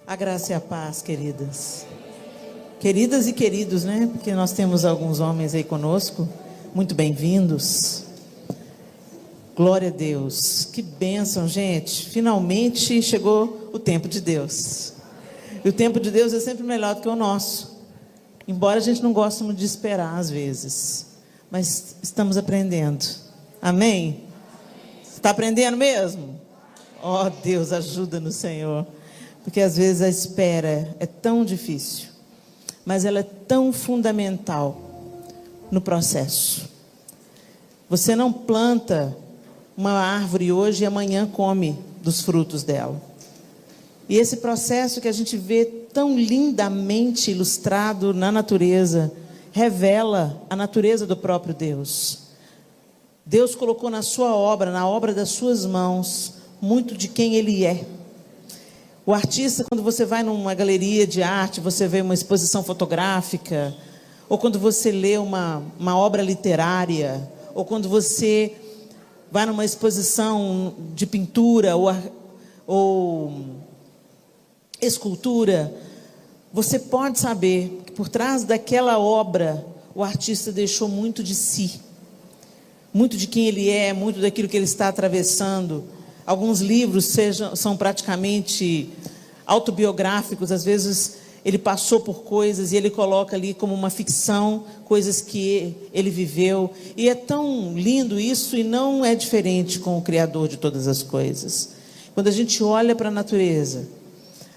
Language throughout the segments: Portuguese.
A graça e a paz, queridas. Queridas e queridos, né? Porque nós temos alguns homens aí conosco. Muito bem-vindos. Glória a Deus. Que bênção, gente. Finalmente chegou o tempo de Deus. E o tempo de Deus é sempre melhor do que o nosso. Embora a gente não goste muito de esperar às vezes. Mas estamos aprendendo. Amém? Está aprendendo mesmo? Oh, Deus, ajuda-nos, Senhor. Porque às vezes a espera é tão difícil, mas ela é tão fundamental no processo. Você não planta uma árvore hoje e amanhã come dos frutos dela. E esse processo que a gente vê tão lindamente ilustrado na natureza, revela a natureza do próprio Deus. Deus colocou na sua obra, na obra das suas mãos, muito de quem Ele é. O artista, quando você vai numa galeria de arte, você vê uma exposição fotográfica, ou quando você lê uma obra literária, ou quando você vai numa exposição de pintura ou escultura, você pode saber que por trás daquela obra, o artista deixou muito de si, muito de quem ele é, muito daquilo que ele está atravessando. Alguns livros são praticamente autobiográficos, às vezes ele passou por coisas e ele coloca ali como uma ficção, coisas que ele viveu. E é tão lindo isso, e não é diferente com o Criador de todas as coisas. Quando a gente olha para a natureza,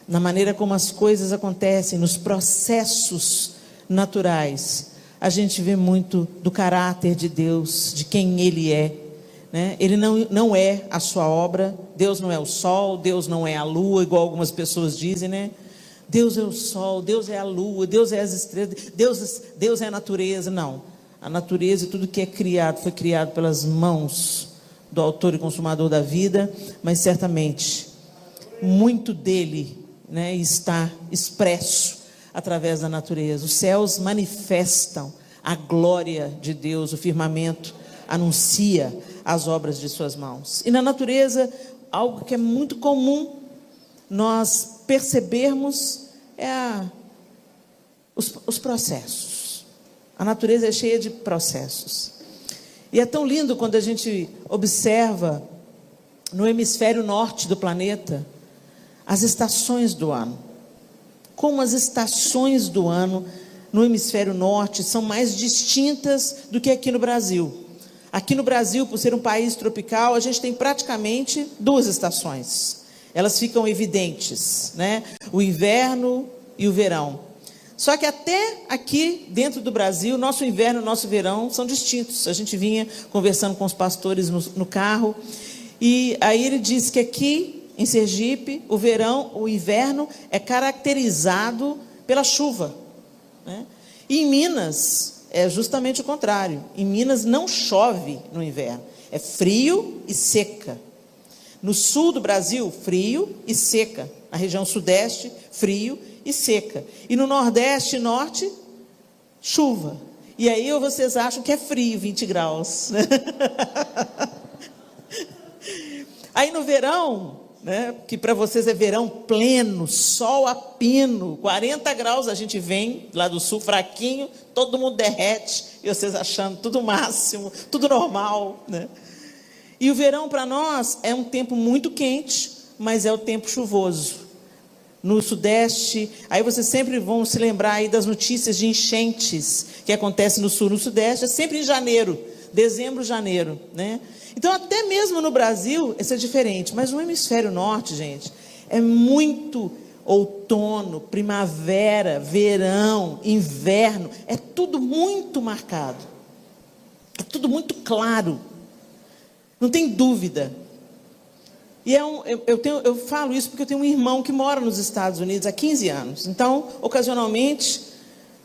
na maneira como as coisas acontecem, nos processos naturais, a gente vê muito do caráter de Deus, de quem Ele é. Ele não é a sua obra. Deus não é o sol, Deus não é a lua, igual algumas pessoas dizem, né? Deus é o sol, Deus é a lua, Deus é as estrelas, Deus é a natureza. Não, a natureza e tudo que é criado foi criado pelas mãos do autor e consumador da vida, mas certamente muito dele, está expresso através da natureza. Os céus manifestam a glória de Deus, o firmamento anuncia as obras de suas mãos. E na natureza, algo que é muito comum nós percebermos é os processos. A natureza é cheia de processos. E é tão lindo quando a gente observa no hemisfério norte do planeta as estações do ano. Como as estações do ano no hemisfério norte são mais distintas do que aqui no Brasil. Aqui no Brasil, por ser um país tropical, a gente tem praticamente duas estações. Elas ficam evidentes, O inverno e o verão. Só que até aqui dentro do Brasil, nosso inverno e nosso verão são distintos. A gente vinha conversando com os pastores no carro, e aí ele disse que aqui em Sergipe, o inverno é caracterizado pela chuva, E em Minas é justamente o contrário. Em Minas não chove no inverno, é frio e seca. No sul do Brasil, frio e seca. Na região sudeste, frio e seca. E no nordeste e norte, chuva. E aí vocês acham que é frio, 20 graus. Aí no verão, que para vocês é verão pleno, sol a pino, 40 graus, a gente vem lá do sul fraquinho, todo mundo derrete, e vocês achando tudo máximo, tudo normal, E o verão para nós é um tempo muito quente, mas é o tempo chuvoso. No sudeste, aí vocês sempre vão se lembrar aí das notícias de enchentes que acontecem no sul, no sudeste, é sempre em janeiro, dezembro, janeiro, Então, até mesmo no Brasil, isso é diferente. Mas no hemisfério norte, gente, é muito outono, primavera, verão, inverno. É tudo muito marcado. É tudo muito claro. Não tem dúvida. E eu falo isso porque eu tenho um irmão que mora nos Estados Unidos há 15 anos. Então, ocasionalmente,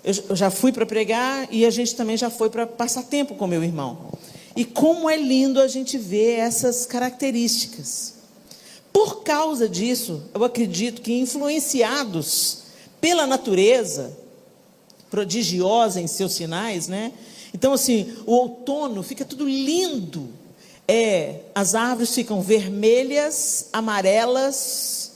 eu já fui para pregar e a gente também já foi para passar tempo com meu irmão. E como é lindo a gente ver essas características. Por causa disso, eu acredito que influenciados pela natureza, prodigiosa em seus sinais, Então, assim, o outono fica tudo lindo. As árvores ficam vermelhas, amarelas,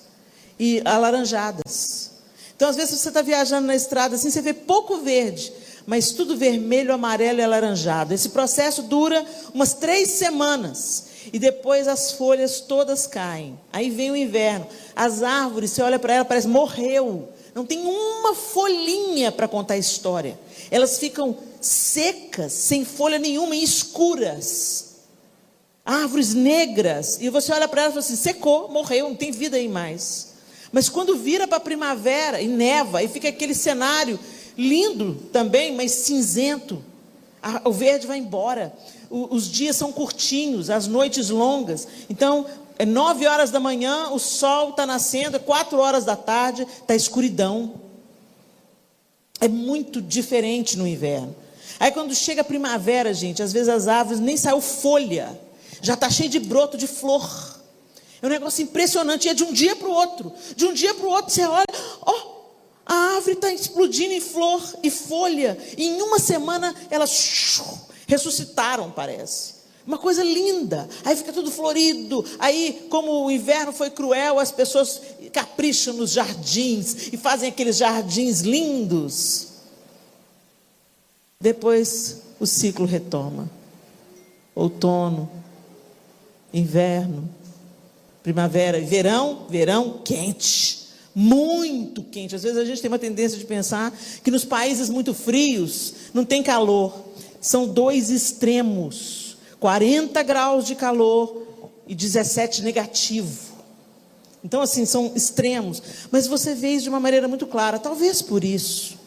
e alaranjadas. Então, às vezes, você está viajando na estrada assim, você vê pouco verde, mas tudo vermelho, amarelo e alaranjado. Esse processo dura umas 3 semanas. E depois as folhas todas caem. Aí vem o inverno. As árvores, você olha para ela, parece morreu. Não tem uma folhinha para contar a história. Elas ficam secas, sem folha nenhuma, e escuras. Árvores negras. E você olha para ela e fala assim, secou, morreu, não tem vida aí mais. Mas quando vira para a primavera e neva, e fica aquele cenário lindo também, mas cinzento. O verde vai embora. Os dias são curtinhos, as noites longas. Então, 9 horas da manhã, o sol está nascendo, 4 horas da tarde, está escuridão. É muito diferente no inverno. Aí quando chega a primavera, gente, às vezes as árvores nem saiu folha, já está cheio de broto de flor. É um negócio impressionante, e é de um dia para o outro. De um dia para o outro, você olha, a árvore está explodindo em flor e folha. E em uma semana, elas ressuscitaram, parece. Uma coisa linda. Aí fica tudo florido. Aí, como o inverno foi cruel, as pessoas capricham nos jardins e fazem aqueles jardins lindos. Depois, o ciclo retoma. Outono, inverno, primavera e verão, verão quente. Muito quente. Às vezes a gente tem uma tendência de pensar que nos países muito frios não tem calor. São 2 extremos. 40 graus de calor e 17 negativo. Então, assim, são extremos. Mas você vê isso de uma maneira muito clara. Talvez por isso.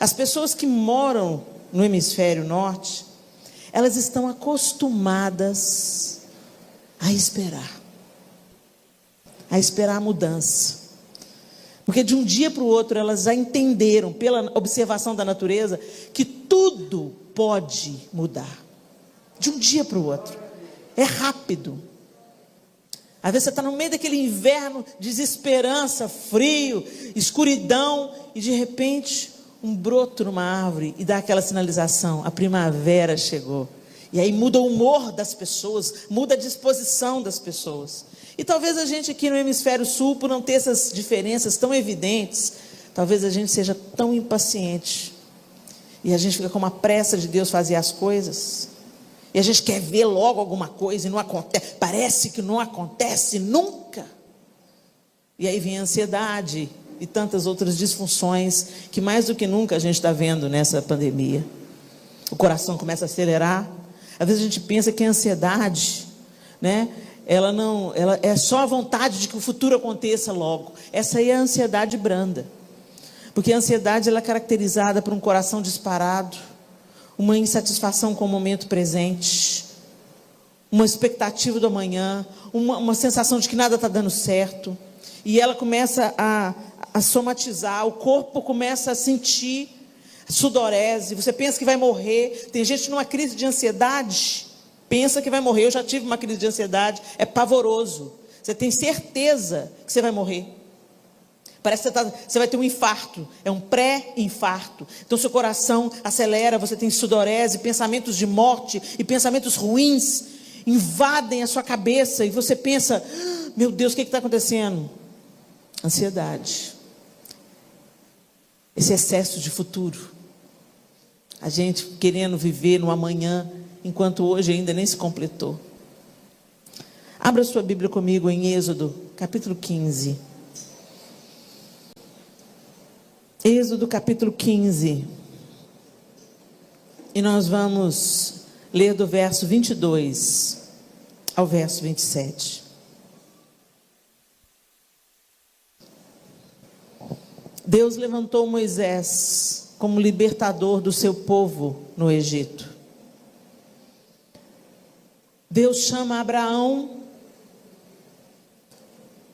As pessoas que moram no hemisfério norte, elas estão acostumadas a esperar. A esperar a mudança. Porque de um dia para o outro elas já entenderam, pela observação da natureza, que tudo pode mudar. De um dia para o outro. É rápido. Às vezes você está no meio daquele inverno, desesperança, frio, escuridão, e de repente um broto numa árvore e dá aquela sinalização, a primavera chegou. E aí muda o humor das pessoas, muda a disposição das pessoas. E talvez a gente aqui no hemisfério sul, por não ter essas diferenças tão evidentes, talvez a gente seja tão impaciente. E a gente fica com uma pressa de Deus fazer as coisas. E a gente quer ver logo alguma coisa e não acontece. Parece que não acontece nunca. E aí vem a ansiedade e tantas outras disfunções que mais do que nunca a gente está vendo nessa pandemia. O coração começa a acelerar. Às vezes a gente pensa que a ansiedade, né? Ela é só a vontade de que o futuro aconteça logo. Essa aí é a ansiedade branda. Porque a ansiedade ela é caracterizada por um coração disparado, uma insatisfação com o momento presente, uma expectativa do amanhã, uma sensação de que nada está dando certo. E ela começa a somatizar, o corpo começa a sentir sudorese, você pensa que vai morrer. Tem gente numa crise de ansiedade, pensa que vai morrer. Eu já tive uma crise de ansiedade, é pavoroso. Você tem certeza que você vai morrer. Parece que você vai ter um infarto, é um pré-infarto. Então seu coração acelera, você tem sudorese, pensamentos de morte e pensamentos ruins invadem a sua cabeça e você pensa, meu Deus, o que está acontecendo? Ansiedade. Esse excesso de futuro. A gente querendo viver no amanhã, enquanto hoje ainda nem se completou. Abra sua Bíblia comigo em Êxodo, capítulo 15. Êxodo, capítulo 15. E nós vamos ler do verso 22 ao verso 27. Deus levantou Moisés como libertador do seu povo no Egito. Deus chama Abraão,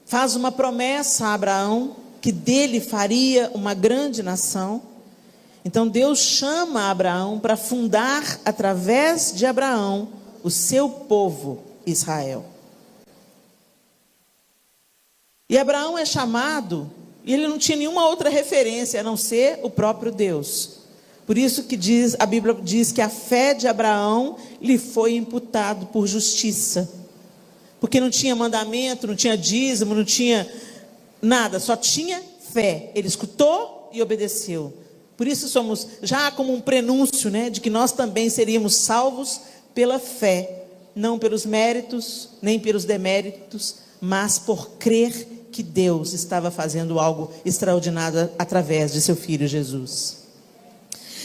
faz uma promessa a Abraão, que dele faria uma grande nação. Então Deus chama Abraão para fundar, através de Abraão, o seu povo Israel. E Abraão é chamado, e ele não tinha nenhuma outra referência a não ser o próprio Deus. Por isso que a Bíblia diz que a fé de Abraão lhe foi imputado por justiça. Porque não tinha mandamento, não tinha dízimo, não tinha nada, só tinha fé. Ele escutou e obedeceu. Por isso somos já como um prenúncio, né, de que nós também seríamos salvos pela fé, não pelos méritos, nem pelos deméritos, mas por crer que Deus estava fazendo algo extraordinário através de seu Filho Jesus.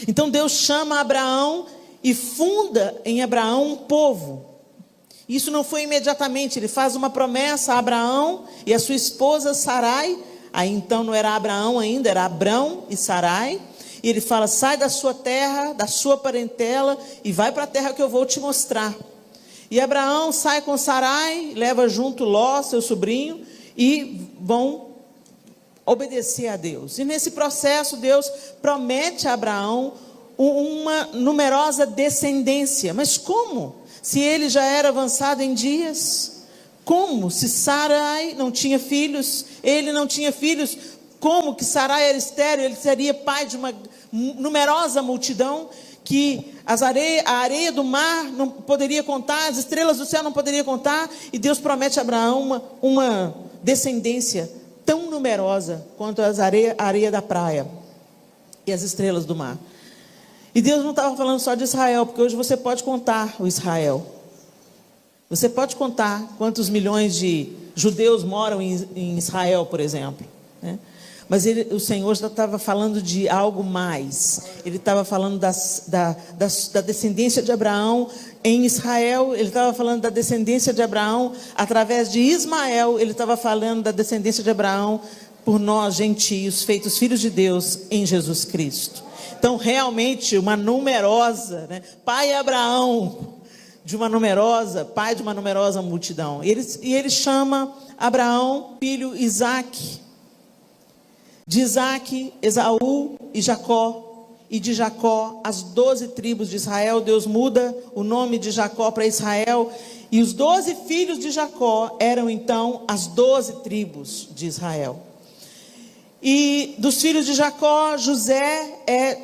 Então Deus chama Abraão e funda em Abraão um povo. Isso não foi imediatamente, ele faz uma promessa a Abraão e a sua esposa Sarai. Aí então não era Abraão ainda, era Abrão e Sarai. E ele fala: sai da sua terra, da sua parentela e vai para a terra que eu vou te mostrar. E Abraão sai com Sarai, leva junto Ló, seu sobrinho, e vão obedecer a Deus. E nesse processo Deus promete a Abraão uma numerosa descendência. Mas como? Se ele já era avançado em dias? Como? Se Sarai não tinha filhos, ele não tinha filhos, como que Sarai era estéril? Ele seria pai de uma numerosa multidão, que a areia do mar não poderia contar, as estrelas do céu não poderia contar, e Deus promete a Abraão uma descendência tão numerosa quanto a areia da praia e as estrelas do mar. E Deus não estava falando só de Israel, porque hoje você pode contar o Israel. Você pode contar quantos milhões de judeus moram em Israel, por exemplo, né? Mas o Senhor já estava falando de algo mais. Ele estava falando da descendência de Abraão em Israel. Ele estava falando da descendência de Abraão através de Ismael. Ele estava falando da descendência de Abraão por nós, gentios, feitos filhos de Deus em Jesus Cristo. Então, realmente, uma numerosa, né? Pai Abraão, pai de uma numerosa multidão. E ele chama Abraão, filho Isaque. De Isaque, Esaú e Jacó, e de Jacó as 12 tribos de Israel. Deus muda o nome de Jacó para Israel, e os 12 filhos de Jacó eram então as 12 tribos de Israel. E dos filhos de Jacó, José é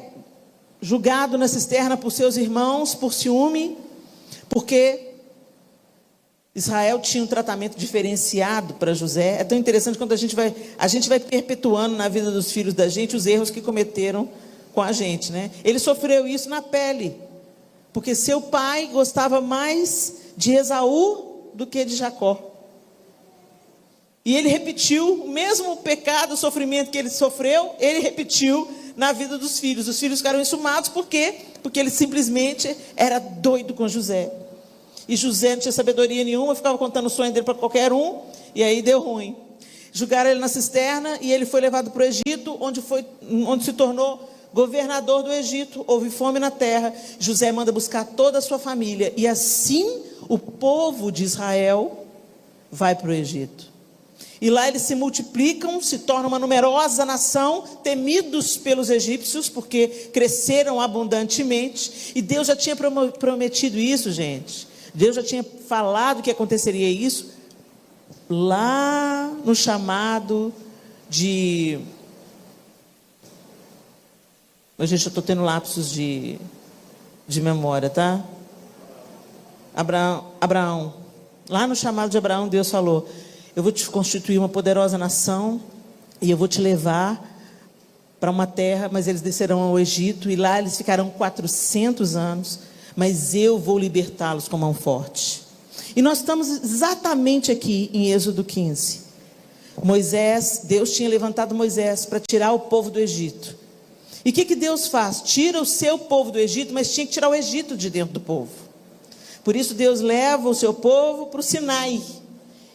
julgado na cisterna por seus irmãos, por ciúme, porque Israel tinha um tratamento diferenciado para José. É tão interessante quando a gente vai perpetuando na vida dos filhos da gente os erros que cometeram com a gente, né? Ele sofreu isso na pele, porque seu pai gostava mais de Esaú do que de Jacó. E ele repetiu o mesmo pecado, o sofrimento que ele sofreu, ele repetiu na vida dos filhos. Os filhos ficaram enciumados, por quê? Porque ele simplesmente era doido com José. E José não tinha sabedoria nenhuma, ficava contando o sonho dele para qualquer um, e aí deu ruim. Julgaram ele na cisterna, e ele foi levado para o Egito, onde se tornou governador do Egito. Houve fome na terra. José manda buscar toda a sua família, e assim o povo de Israel vai para o Egito. E lá eles se multiplicam, se tornam uma numerosa nação, temidos pelos egípcios, porque cresceram abundantemente. E Deus já tinha prometido isso, gente. Deus já tinha falado que aconteceria isso lá no chamado de... Gente, eu estou tendo lapsos de memória, tá? Abraão. Lá no chamado de Abraão, Deus falou: eu vou te constituir uma poderosa nação, e eu vou te levar para uma terra, mas eles descerão ao Egito, e lá eles ficarão 400 anos, mas eu vou libertá-los com mão forte. E nós estamos exatamente aqui em Êxodo 15. Deus tinha levantado Moisés para tirar o povo do Egito. E o que Deus faz? Tira o seu povo do Egito, mas tinha que tirar o Egito de dentro do povo. Por isso Deus leva o seu povo para o Sinai.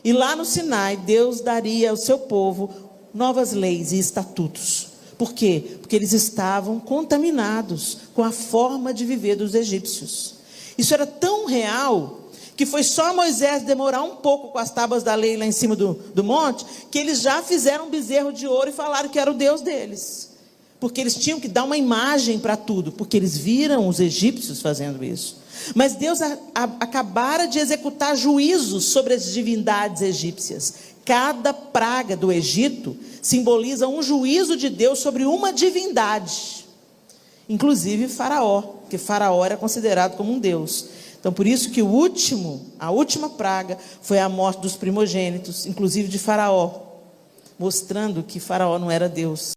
E lá no Sinai, Deus daria ao seu povo novas leis e estatutos. Por quê? Porque eles estavam contaminados com a forma de viver dos egípcios. Isso era tão real, que foi só Moisés demorar um pouco com as tábuas da lei lá em cima do monte, que eles já fizeram um bezerro de ouro e falaram que era o Deus deles. Porque eles tinham que dar uma imagem para tudo, porque eles viram os egípcios fazendo isso. Mas Deus acabara de executar juízos sobre as divindades egípcias. Cada praga do Egito simboliza um juízo de Deus sobre uma divindade, inclusive Faraó, porque Faraó era considerado como um deus. Então por isso que a última praga foi a morte dos primogênitos, inclusive de Faraó, mostrando que Faraó não era Deus.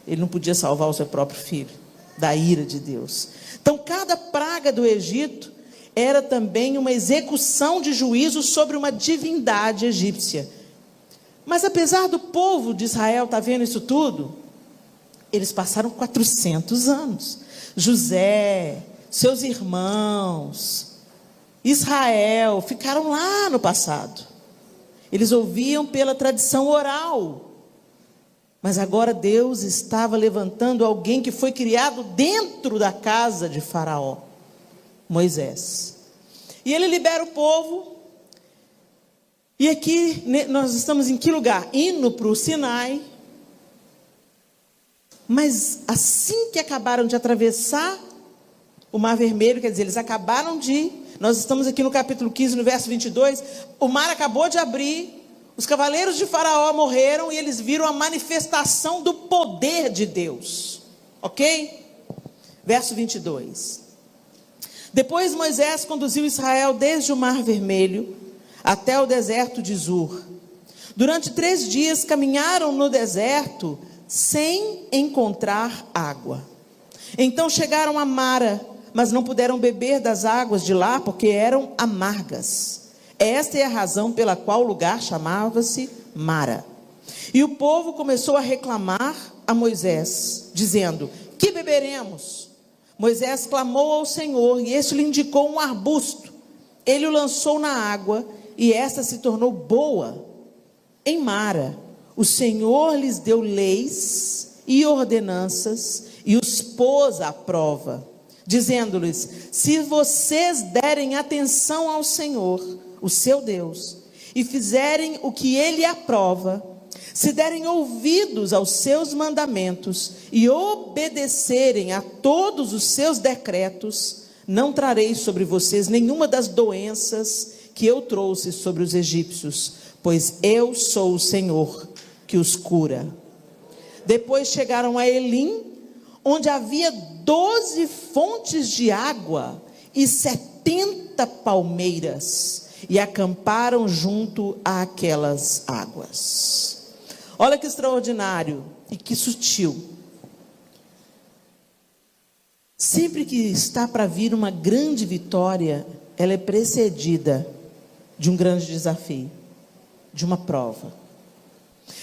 Ele não podia salvar o seu próprio filho da ira de Deus. Então, cada praga do Egito era também uma execução de juízo sobre uma divindade egípcia. Mas apesar do povo de Israel estar vendo isso tudo, eles passaram 400 anos. José, seus irmãos, Israel, ficaram lá no passado. Eles ouviam pela tradição oral. Mas agora Deus estava levantando alguém que foi criado dentro da casa de Faraó, Moisés. E ele libera o povo. E aqui nós estamos em que lugar? Indo para o Sinai. Mas assim que acabaram de atravessar o Mar Vermelho, quer dizer, eles acabaram de... Nós estamos aqui no capítulo 15, no verso 22. O mar acabou de abrir. Os cavaleiros de Faraó morreram e eles viram a manifestação do poder de Deus. Ok? Verso 22. Depois Moisés conduziu Israel desde o Mar Vermelho até o deserto de Zur. Durante 3 dias caminharam no deserto sem encontrar água. Então chegaram a Mara, mas não puderam beber das águas de lá porque eram amargas. Esta é a razão pela qual o lugar chamava-se Mara. E o povo começou a reclamar a Moisés, dizendo: que beberemos? Moisés clamou ao Senhor, e este lhe indicou um arbusto. Ele o lançou na água, e esta se tornou boa. Em Mara, o Senhor lhes deu leis e ordenanças, e os pôs à prova, dizendo-lhes: se vocês derem atenção ao Senhor, o seu Deus, e fizerem o que ele aprova, se derem ouvidos aos seus mandamentos e obedecerem a todos os seus decretos, não trarei sobre vocês nenhuma das doenças que eu trouxe sobre os egípcios, pois eu sou o Senhor que os cura. Depois chegaram a Elim, onde havia 12 fontes de água e 70 palmeiras, e acamparam junto àquelas águas. Olha que extraordinário e que sutil. Sempre que está para vir uma grande vitória, ela é precedida de um grande desafio, de uma prova.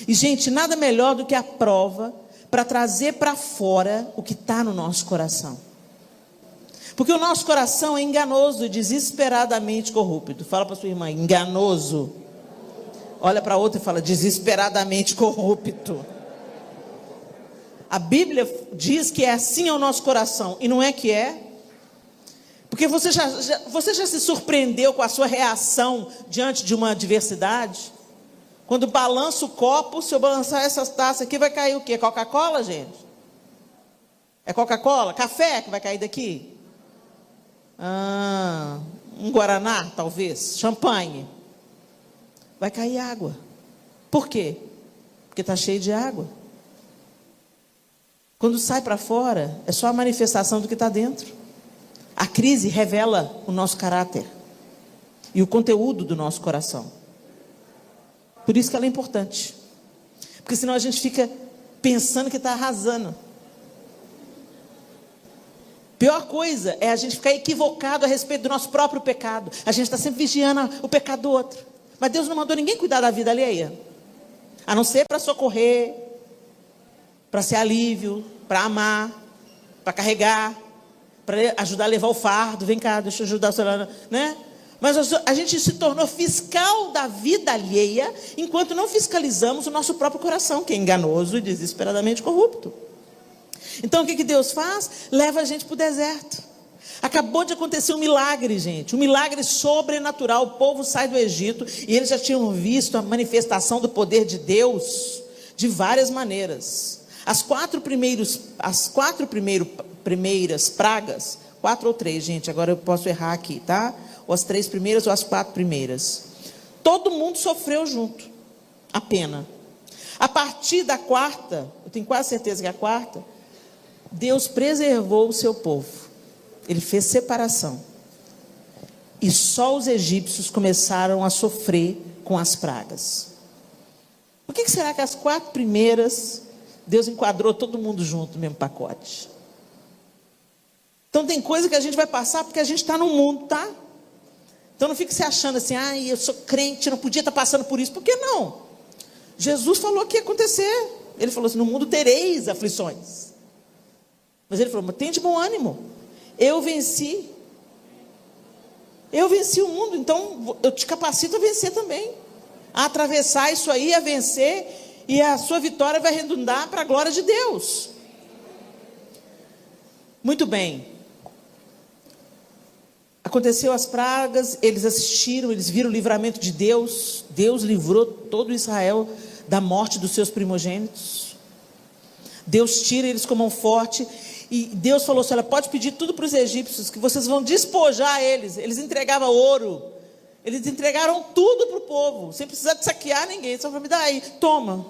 E, gente, nada melhor do que a prova para trazer para fora o que está no nosso coração. Porque o nosso coração é enganoso e desesperadamente corrupto. Fala para sua irmã: enganoso. Olha para outra e fala: desesperadamente corrupto. A Bíblia diz que é assim o nosso coração, e não é que é. Porque você já se surpreendeu com a sua reação diante de uma adversidade? Quando balança o copo, se eu balançar essas taças aqui, vai cair o quê? Coca-Cola, gente? É Coca-Cola? Café que vai cair daqui? Um Guaraná, talvez, champanhe. Vai cair água. Por quê? Porque está cheio de água. Quando sai para fora, é só a manifestação do que está dentro. A crise revela o nosso caráter e o conteúdo do nosso coração. Por isso que ela é importante. Porque senão a gente fica pensando que está arrasando. Pior coisa é a gente ficar equivocado a respeito do nosso próprio pecado. A gente está sempre vigiando o pecado do outro. Mas Deus não mandou ninguém cuidar da vida alheia. A não ser para socorrer, para ser alívio, para amar, para carregar, para ajudar a levar o fardo. Vem cá, deixa eu ajudar a senhora, né? Mas a gente se tornou fiscal da vida alheia, enquanto não fiscalizamos o nosso próprio coração, que é enganoso e desesperadamente corrupto. Então o que Deus faz? Leva a gente para o deserto. Acabou de acontecer um milagre, gente, um milagre sobrenatural. O povo sai do Egito e eles já tinham visto a manifestação do poder de Deus de várias maneiras. As quatro primeiras pragas, 4 ou 3, gente, agora eu posso errar aqui, tá? Ou as 3 primeiras ou as 4 primeiras. Todo mundo sofreu junto, a pena. A partir da 4ª, eu tenho quase certeza que é a 4ª, Deus preservou o seu povo. Ele fez separação. E só os egípcios começaram a sofrer com as pragas. Por que será que as 4 primeiras, Deus enquadrou todo mundo junto no mesmo pacote? Então tem coisa que a gente vai passar porque a gente está no mundo, tá? Então não fique se achando assim, eu sou crente, não podia estar passando por isso. Por que não? Jesus falou que ia acontecer. Ele falou assim, no mundo tereis aflições. Mas ele falou, mas tem de bom ânimo. Eu venci o mundo, então eu te capacito a vencer também. A atravessar isso aí, a vencer, e a sua vitória vai redundar para a glória de Deus. Muito bem. Aconteceu as pragas, eles assistiram, eles viram o livramento de Deus. Deus livrou todo Israel da morte dos seus primogênitos. Deus tira eles com mão forte. E Deus falou assim, olha, pode pedir tudo para os egípcios, que vocês vão despojar eles. Eles entregavam ouro, eles entregaram tudo para o povo, sem precisar de saquear ninguém. Só para me dar aí, toma.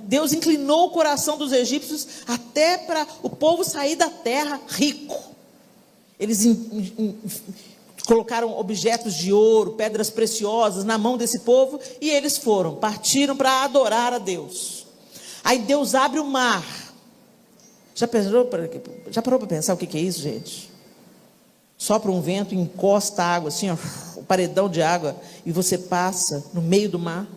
Deus inclinou o coração dos egípcios até para o povo sair da terra rico. Eles colocaram objetos de ouro, pedras preciosas na mão desse povo, e eles partiram para adorar a Deus. Aí Deus abre o mar. Já parou para pensar o que é isso, gente? Sopra um vento, encosta a água, assim, ó, um paredão de água, e você passa no meio do mar.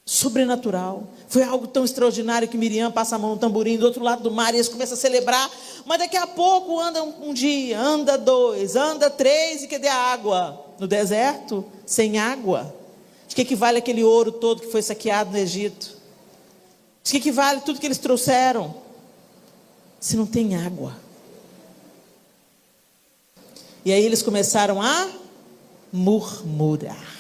Sobrenatural. Foi algo tão extraordinário que Miriam passa a mão no tamborim do outro lado do mar, e eles começam a celebrar. Mas daqui a pouco anda um dia, anda 2, anda 3, e cadê a água? No deserto, sem água. De que equivale aquele ouro todo que foi saqueado no Egito? De que equivale tudo que eles trouxeram? Se não tem água. E aí eles começaram a murmurar.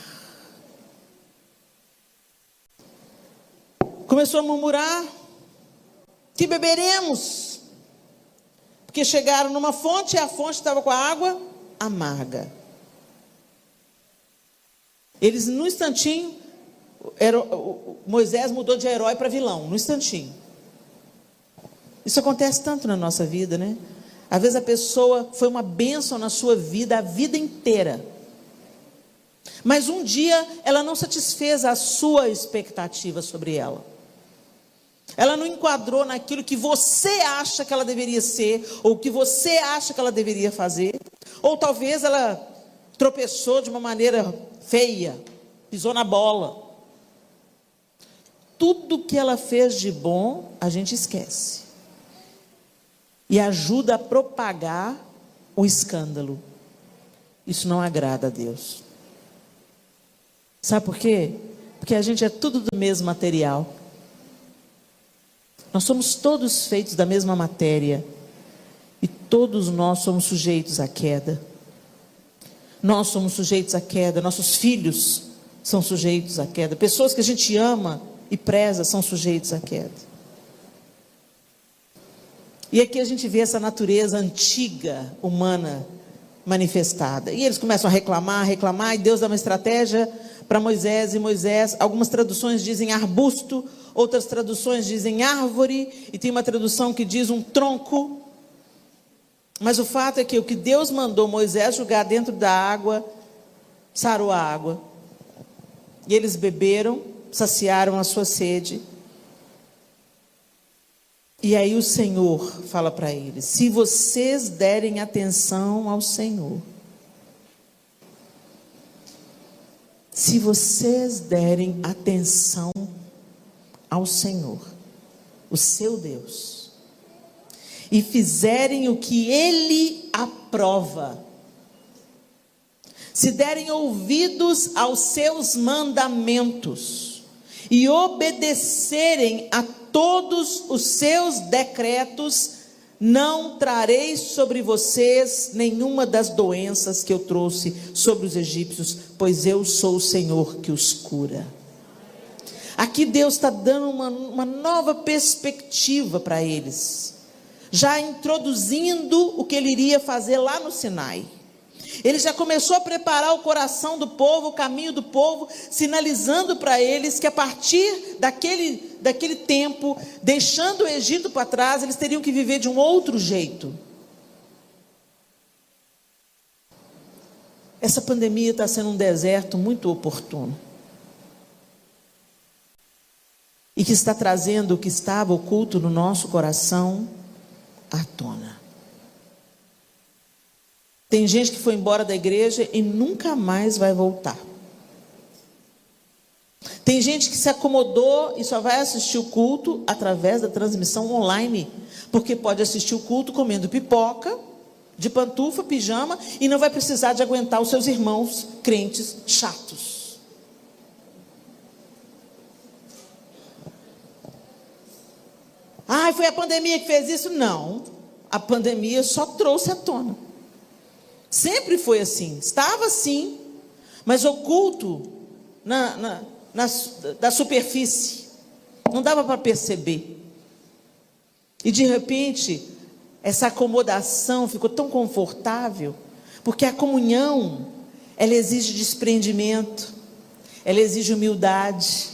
Começou a murmurar, que beberemos? Porque chegaram numa fonte, e a fonte estava com a água amarga. Eles, no instantinho, Moisés mudou de herói para vilão, no instantinho. Isso acontece tanto na nossa vida, né? Às vezes a pessoa foi uma bênção na sua vida, a vida inteira. Mas um dia, ela não satisfez a sua expectativa sobre ela. Ela não enquadrou naquilo que você acha que ela deveria ser, ou que você acha que ela deveria fazer. Ou talvez ela tropeçou de uma maneira feia, pisou na bola. Tudo que ela fez de bom, a gente esquece. E ajuda a propagar o escândalo. Isso não agrada a Deus. Sabe por quê? Porque a gente é tudo do mesmo material. Nós somos todos feitos da mesma matéria. E todos nós somos sujeitos à queda. Nós somos sujeitos à queda. Nossos filhos são sujeitos à queda. Pessoas que a gente ama e preza são sujeitos à queda. E aqui a gente vê essa natureza antiga, humana, manifestada. E eles começam a reclamar, e Deus dá uma estratégia para Moisés, e Moisés, algumas traduções dizem arbusto, outras traduções dizem árvore, e tem uma tradução que diz um tronco. Mas o fato é que o que Deus mandou Moisés jogar dentro da água, sarou a água. E eles beberam, saciaram a sua sede. E aí o Senhor fala para eles, se vocês derem atenção ao Senhor, se vocês derem atenção ao Senhor, o seu Deus, e fizerem o que Ele aprova, se derem ouvidos aos seus mandamentos, e obedecerem a todos os seus decretos, não trarei sobre vocês nenhuma das doenças que eu trouxe sobre os egípcios, pois eu sou o Senhor que os cura. Aqui Deus está dando uma nova perspectiva para eles, já introduzindo o que Ele iria fazer lá no Sinai. Ele já começou a preparar o coração do povo, o caminho do povo, sinalizando para eles que a partir daquele tempo, deixando o Egito para trás, eles teriam que viver de um outro jeito. Essa pandemia está sendo um deserto muito oportuno. e que está trazendo o que estava oculto no nosso coração à tona. Tem gente que foi embora da igreja e nunca mais vai voltar. Tem gente que se acomodou e só vai assistir o culto através da transmissão online, porque pode assistir o culto comendo pipoca, de pantufa, pijama, e não vai precisar de aguentar os seus irmãos crentes chatos. Foi a pandemia que fez isso? Não, a pandemia só trouxe à tona. Sempre foi assim, estava assim, mas oculto da superfície, não dava para perceber. E de repente, essa acomodação ficou tão confortável, porque a comunhão, ela exige desprendimento, ela exige humildade,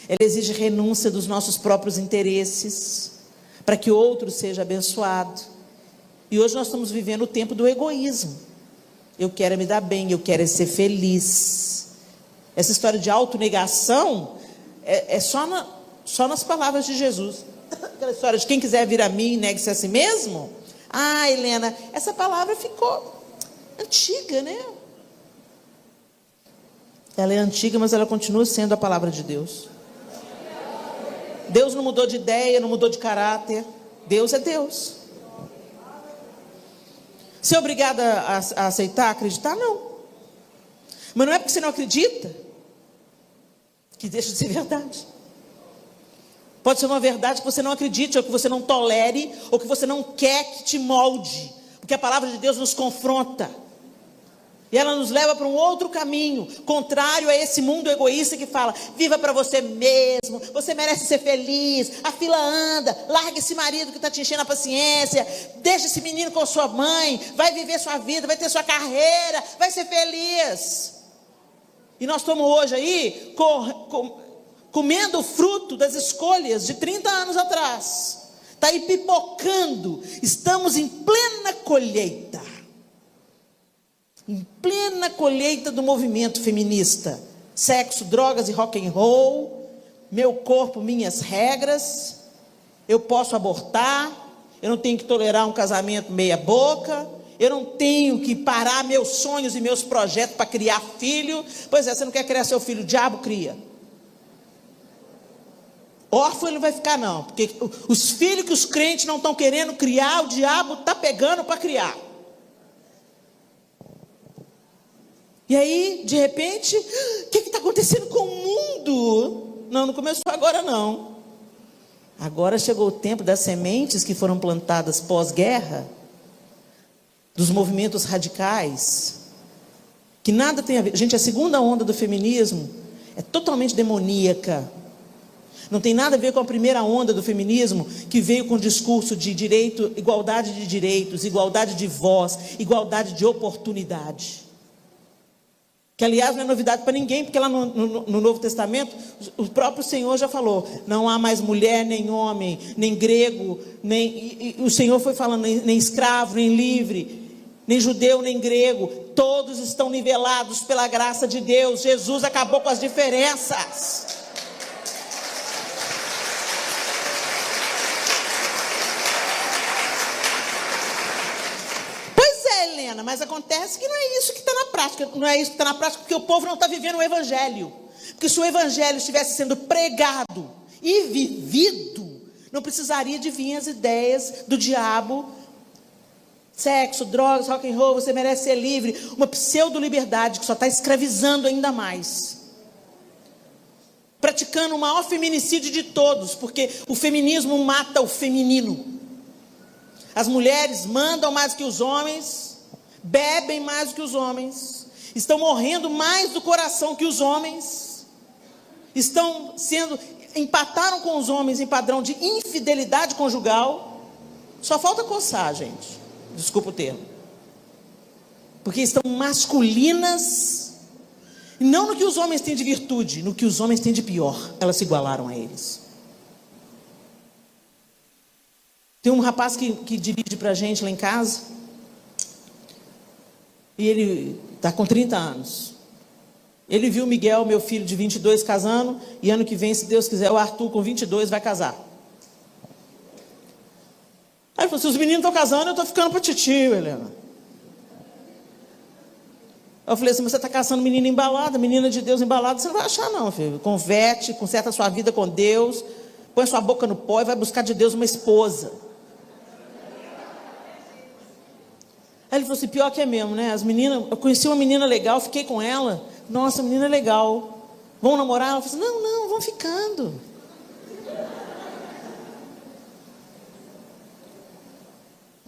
ela exige renúncia dos nossos próprios interesses, para que outro seja abençoado. E hoje nós estamos vivendo o tempo do egoísmo. Eu quero me dar bem, eu quero ser feliz. Essa história de autonegação é só nas palavras de Jesus. Aquela história de quem quiser vir a mim, negue-se a si mesmo. Helena, essa palavra ficou antiga, né? Ela é antiga, mas ela continua sendo a palavra de Deus. Deus não mudou de ideia, não mudou de caráter. Deus é Deus. Você é obrigada a aceitar, a acreditar? Não. Mas não é porque você não acredita que deixa de ser verdade. Pode ser uma verdade que você não acredite, ou que você não tolere, ou que você não quer que te molde. Porque a palavra de Deus nos confronta. E ela nos leva para um outro caminho, contrário a esse mundo egoísta que fala: viva para você mesmo, você merece ser feliz, a fila anda, larga esse marido que está te enchendo a paciência, deixa esse menino com sua mãe, vai viver sua vida, vai ter sua carreira, vai ser feliz. E nós estamos hoje aí comendo o fruto das escolhas de 30 anos atrás. Está aí pipocando. Estamos em plena colheita. Em plena colheita do movimento feminista. Sexo, drogas e rock and roll. Meu corpo, minhas regras. Eu posso abortar. Eu não tenho que tolerar um casamento meia boca. Eu não tenho que parar meus sonhos e meus projetos para criar filho. Pois é, você não quer criar seu filho, o diabo cria. Órfão ele não vai ficar não, porque os filhos que os crentes não estão querendo criar, o diabo está pegando para criar. E aí, de repente, o que está acontecendo com o mundo? Não começou agora não. Agora chegou o tempo das sementes que foram plantadas pós-guerra, dos movimentos radicais, que nada tem a ver. Gente, a segunda onda do feminismo é totalmente demoníaca. Não tem nada a ver com a primeira onda do feminismo, que veio com o discurso de direito, igualdade de direitos, igualdade de voz, igualdade de oportunidade. Que, aliás, não é novidade para ninguém, porque lá no Novo Testamento, o próprio Senhor já falou: não há mais mulher, nem homem, nem grego, e o Senhor foi falando, nem escravo, nem livre, nem judeu, nem grego, todos estão nivelados pela graça de Deus. Jesus acabou com as diferenças. Mas acontece que não é isso que está na prática. Não é isso que está na prática, porque o povo não está vivendo o evangelho. Porque se o evangelho estivesse sendo pregado e vivido, não precisaria de vir as ideias do diabo. Sexo, drogas, rock and roll, você merece ser livre. Uma pseudo-liberdade que só está escravizando ainda mais. Praticando o maior feminicídio de todos, porque o feminismo mata o feminino. As mulheres mandam mais que os homens, bebem mais do que os homens, estão morrendo mais do coração que os homens, empataram com os homens em padrão de infidelidade conjugal. Só falta coçar, gente, desculpa o termo, porque estão masculinas, não no que os homens têm de virtude, no que os homens têm de pior. Elas se igualaram a eles. Tem um rapaz que dirige para a gente lá em casa, e ele está com 30 anos. Ele viu o Miguel, meu filho de 22, casando, e ano que vem, se Deus quiser, o Arthur com 22 vai casar. Aí ele falou, se os meninos estão casando, eu estou ficando para titio, Helena. Eu falei assim, mas você está caçando menina embalada, menina de Deus embalada, você não vai achar não, filho. Converte, conserta a sua vida com Deus, põe sua boca no pó e vai buscar de Deus uma esposa. Aí ele falou assim, pior que é mesmo, né? As meninas, eu conheci uma menina legal, fiquei com ela. Nossa, menina legal. Vamos namorar? Ela falou assim, não, vamos ficando.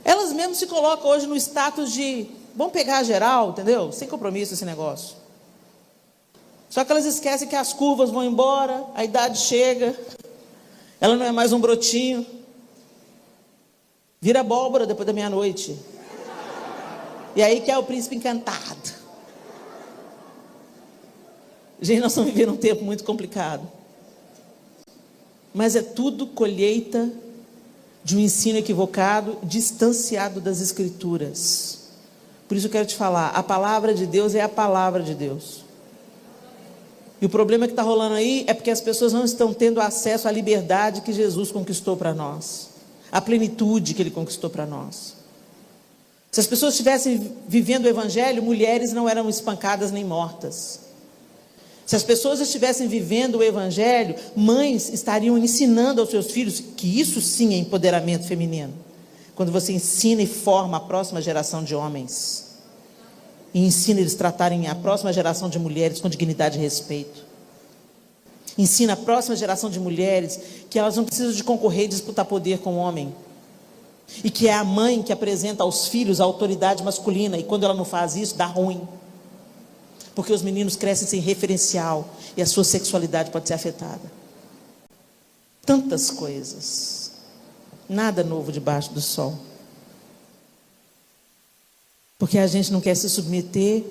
Elas mesmas se colocam hoje no status de, vamos pegar a geral, entendeu? Sem compromisso esse negócio. Só que elas esquecem que as curvas vão embora, a idade chega, ela não é mais um brotinho. Vira abóbora depois da meia-noite. E aí que é o príncipe encantado. Gente, nós estamos vivendo um tempo muito complicado. Mas é tudo colheita de um ensino equivocado, distanciado das Escrituras. Por isso eu quero te falar, a palavra de Deus é a palavra de Deus. E o problema que está rolando aí é porque as pessoas não estão tendo acesso à liberdade que Jesus conquistou para nós. A plenitude que Ele conquistou para nós. Se as pessoas estivessem vivendo o Evangelho, mulheres não eram espancadas nem mortas. Se as pessoas estivessem vivendo o Evangelho, mães estariam ensinando aos seus filhos que isso sim é empoderamento feminino. Quando você ensina e forma a próxima geração de homens. E ensina eles a tratarem a próxima geração de mulheres com dignidade e respeito. Ensina a próxima geração de mulheres que elas não precisam de concorrer e disputar poder com o homem. E que é a mãe que apresenta aos filhos a autoridade masculina. E quando ela não faz isso, dá ruim. Porque os meninos crescem sem referencial. E a sua sexualidade pode ser afetada. Tantas coisas. Nada novo debaixo do sol. Porque a gente não quer se submeter.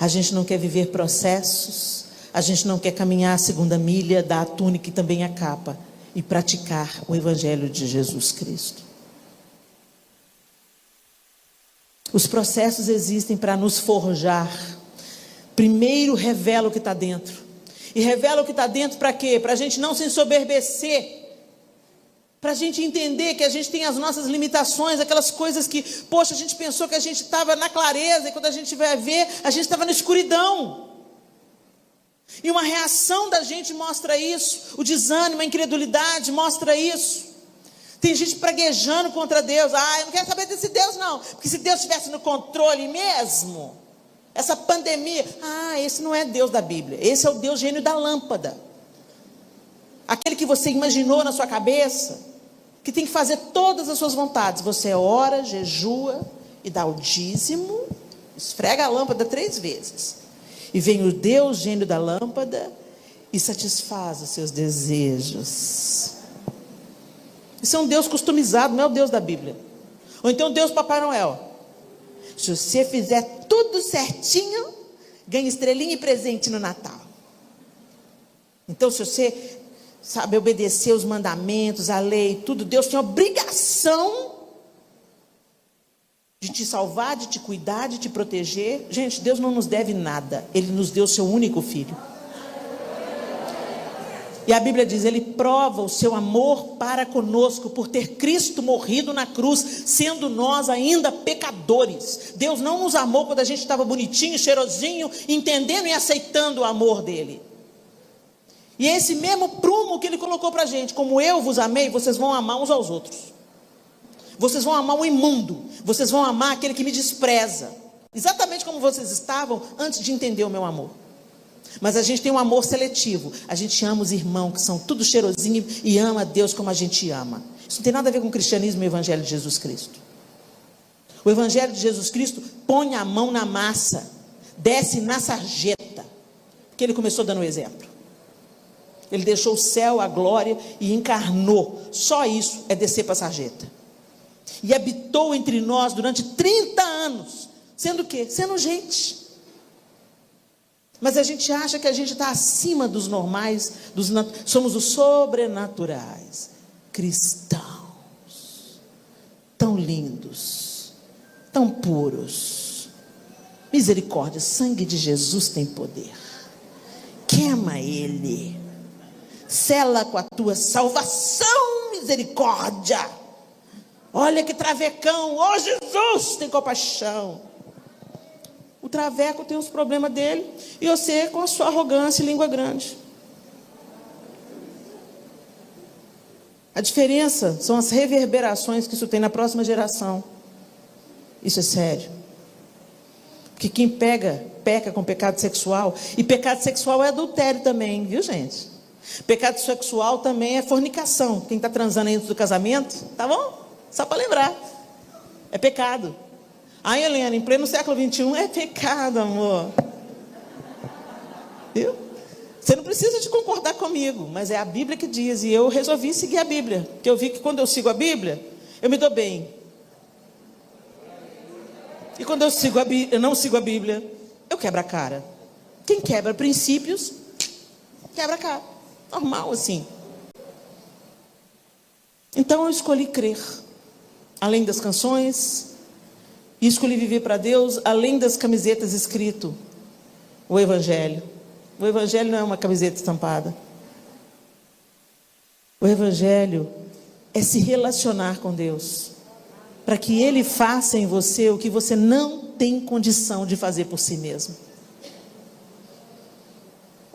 A gente não quer viver processos. A gente não quer caminhar a segunda milha, dar a túnica e também a capa. E praticar o Evangelho de Jesus Cristo. Os processos existem para nos forjar. Primeiro revela o que está dentro. E revela o que está dentro para quê? Para a gente não se ensoberbecer. Para a gente entender que a gente tem as nossas limitações, aquelas coisas que, poxa, a gente pensou que a gente estava na clareza, e quando a gente vai ver, a gente estava na escuridão. E uma reação da gente mostra isso. O desânimo, a incredulidade mostra isso. Tem gente praguejando contra Deus. Eu não quero saber desse Deus não. Porque se Deus estivesse no controle mesmo, essa pandemia, esse não é Deus da Bíblia. Esse é o Deus gênio da lâmpada. Aquele que você imaginou na sua cabeça, que tem que fazer todas as suas vontades. Você ora, jejua e dá o dízimo, esfrega a lâmpada 3 vezes. E vem o Deus gênio da lâmpada e satisfaz os seus desejos. Isso é um Deus customizado, não é o Deus da Bíblia. Ou então Deus Papai Noel. Se você fizer tudo certinho, ganha estrelinha e presente no Natal. Então se você sabe obedecer os mandamentos, a lei, tudo, Deus tem a obrigação de te salvar, de te cuidar, de te proteger. Gente, Deus não nos deve nada. Ele nos deu o seu único filho. E a Bíblia diz, Ele prova o seu amor para conosco, por ter Cristo morrido na cruz, sendo nós ainda pecadores. Deus não nos amou quando a gente estava bonitinho, cheirosinho, entendendo e aceitando o amor dEle. E é esse mesmo prumo que Ele colocou para a gente, como eu vos amei, vocês vão amar uns aos outros. Vocês vão amar o imundo, vocês vão amar aquele que me despreza. Exatamente como vocês estavam antes de entender o meu amor. Mas a gente tem um amor seletivo. A gente ama os irmãos que são tudo cheirosinho e ama a Deus como a gente ama. Isso não tem nada a ver com o cristianismo e o Evangelho de Jesus Cristo. O Evangelho de Jesus Cristo põe a mão na massa, desce na sarjeta. Porque Ele começou dando o exemplo. Ele deixou o céu, a glória e encarnou. Só isso é descer para a sarjeta. E habitou entre nós durante 30 anos. Sendo o quê? Sendo gente. Mas a gente acha que a gente está acima dos normais, somos os sobrenaturais. Cristãos. Tão lindos. Tão puros. Misericórdia, sangue de Jesus tem poder. queima ele, sela com a tua salvação, misericórdia. Olha que travecão, oh Jesus, tem compaixão. O traveco tem os problemas dele, e você com a sua arrogância e língua grande. A diferença são as reverberações que isso tem na próxima geração. Isso é sério. Porque quem peca com pecado sexual, e pecado sexual é adultério também, viu gente? Pecado sexual também é fornicação. Quem está transando antes do casamento, tá bom? Só para lembrar. É pecado. Ai, Helena, em pleno século XXI é pecado, amor. Viu? Você não precisa de concordar comigo, mas é a Bíblia que diz, e eu resolvi seguir a Bíblia, porque eu vi que quando eu sigo a Bíblia, eu me dou bem. E quando eu não sigo a Bíblia, eu quebro a cara. Quem quebra princípios, quebra a cara. Normal assim. Então eu escolhi crer, além das canções, e escolhi viver para Deus, além das camisetas escrito o Evangelho. O Evangelho não é uma camiseta estampada. O Evangelho é se relacionar com Deus, para que Ele faça em você o que você não tem condição de fazer por si mesmo.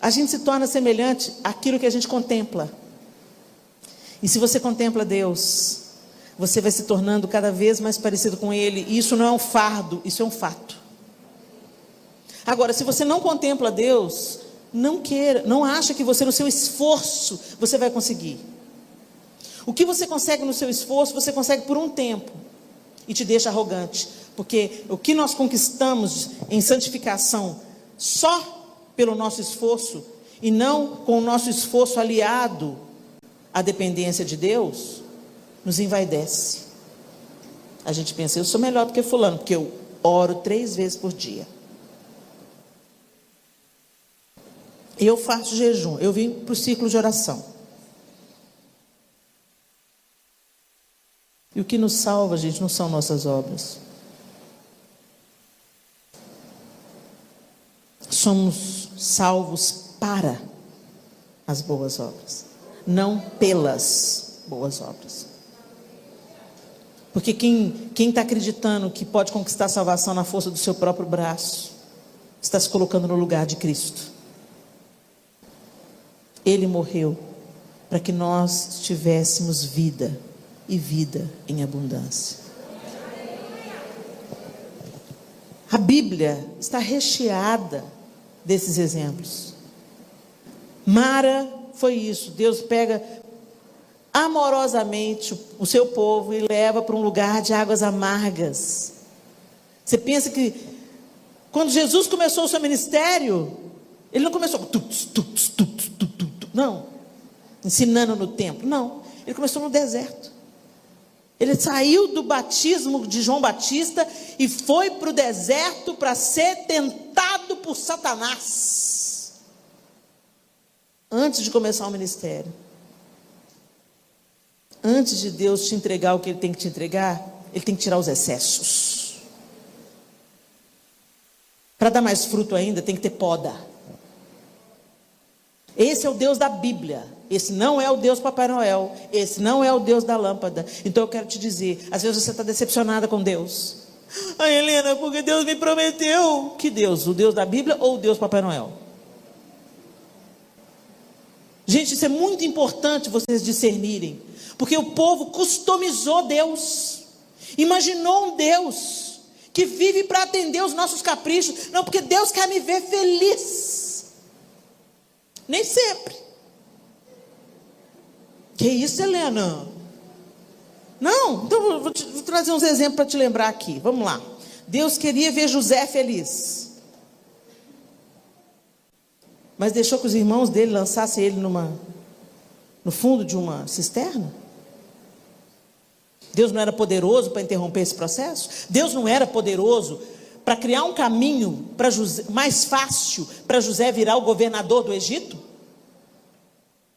A gente se torna semelhante àquilo que a gente contempla. E se você contempla Deus, você vai se tornando cada vez mais parecido com Ele. E isso não é um fardo, isso é um fato. Agora, se você não contempla Deus, não acha que você no seu esforço você vai conseguir. O que você consegue no seu esforço, você consegue por um tempo e te deixa arrogante, porque o que nós conquistamos em santificação só pelo nosso esforço e não com o nosso esforço aliado à dependência de Deus, nos envaidece. A gente pensa, eu sou melhor do que fulano, porque eu oro 3 vezes por dia. Eu faço jejum, eu vim para o ciclo de oração. E o que nos salva, gente, não são nossas obras. Somos salvos para as boas obras, não pelas boas obras. Porque quem está acreditando que pode conquistar a salvação na força do seu próprio braço, está se colocando no lugar de Cristo. Ele morreu para que nós tivéssemos vida, e vida em abundância. A Bíblia está recheada desses exemplos. Mara foi isso. Deus pega amorosamente o seu povo e leva para um lugar de águas amargas. Você pensa que quando Jesus começou o seu ministério, ele não começou não, ensinando no templo, não, ele começou no deserto. Ele saiu do batismo de João Batista e foi para o deserto para ser tentado por Satanás, antes de começar o ministério. Antes de Deus te entregar o que Ele tem que te entregar, Ele tem que tirar os excessos. Para dar mais fruto ainda, tem que ter poda. Esse é o Deus da Bíblia. Esse não é o Deus Papai Noel. Esse não é o Deus da lâmpada. Então eu quero te dizer, às vezes você está decepcionada com Deus. Ai, Helena, porque Deus me prometeu. Que Deus? O Deus da Bíblia ou o Deus Papai Noel? Gente, isso é muito importante vocês discernirem. Porque o povo customizou Deus. Imaginou um Deus que vive para atender os nossos caprichos. Não, porque Deus quer me ver feliz. Nem sempre. Que isso, Helena? Não, então vou trazer uns exemplos para te lembrar aqui. Vamos lá. Deus queria ver José feliz, mas deixou que os irmãos dele lançassem ele no fundo de uma cisterna? Deus não era poderoso para interromper esse processo? Deus não era poderoso para criar um caminho para José, mais fácil para José virar o governador do Egito?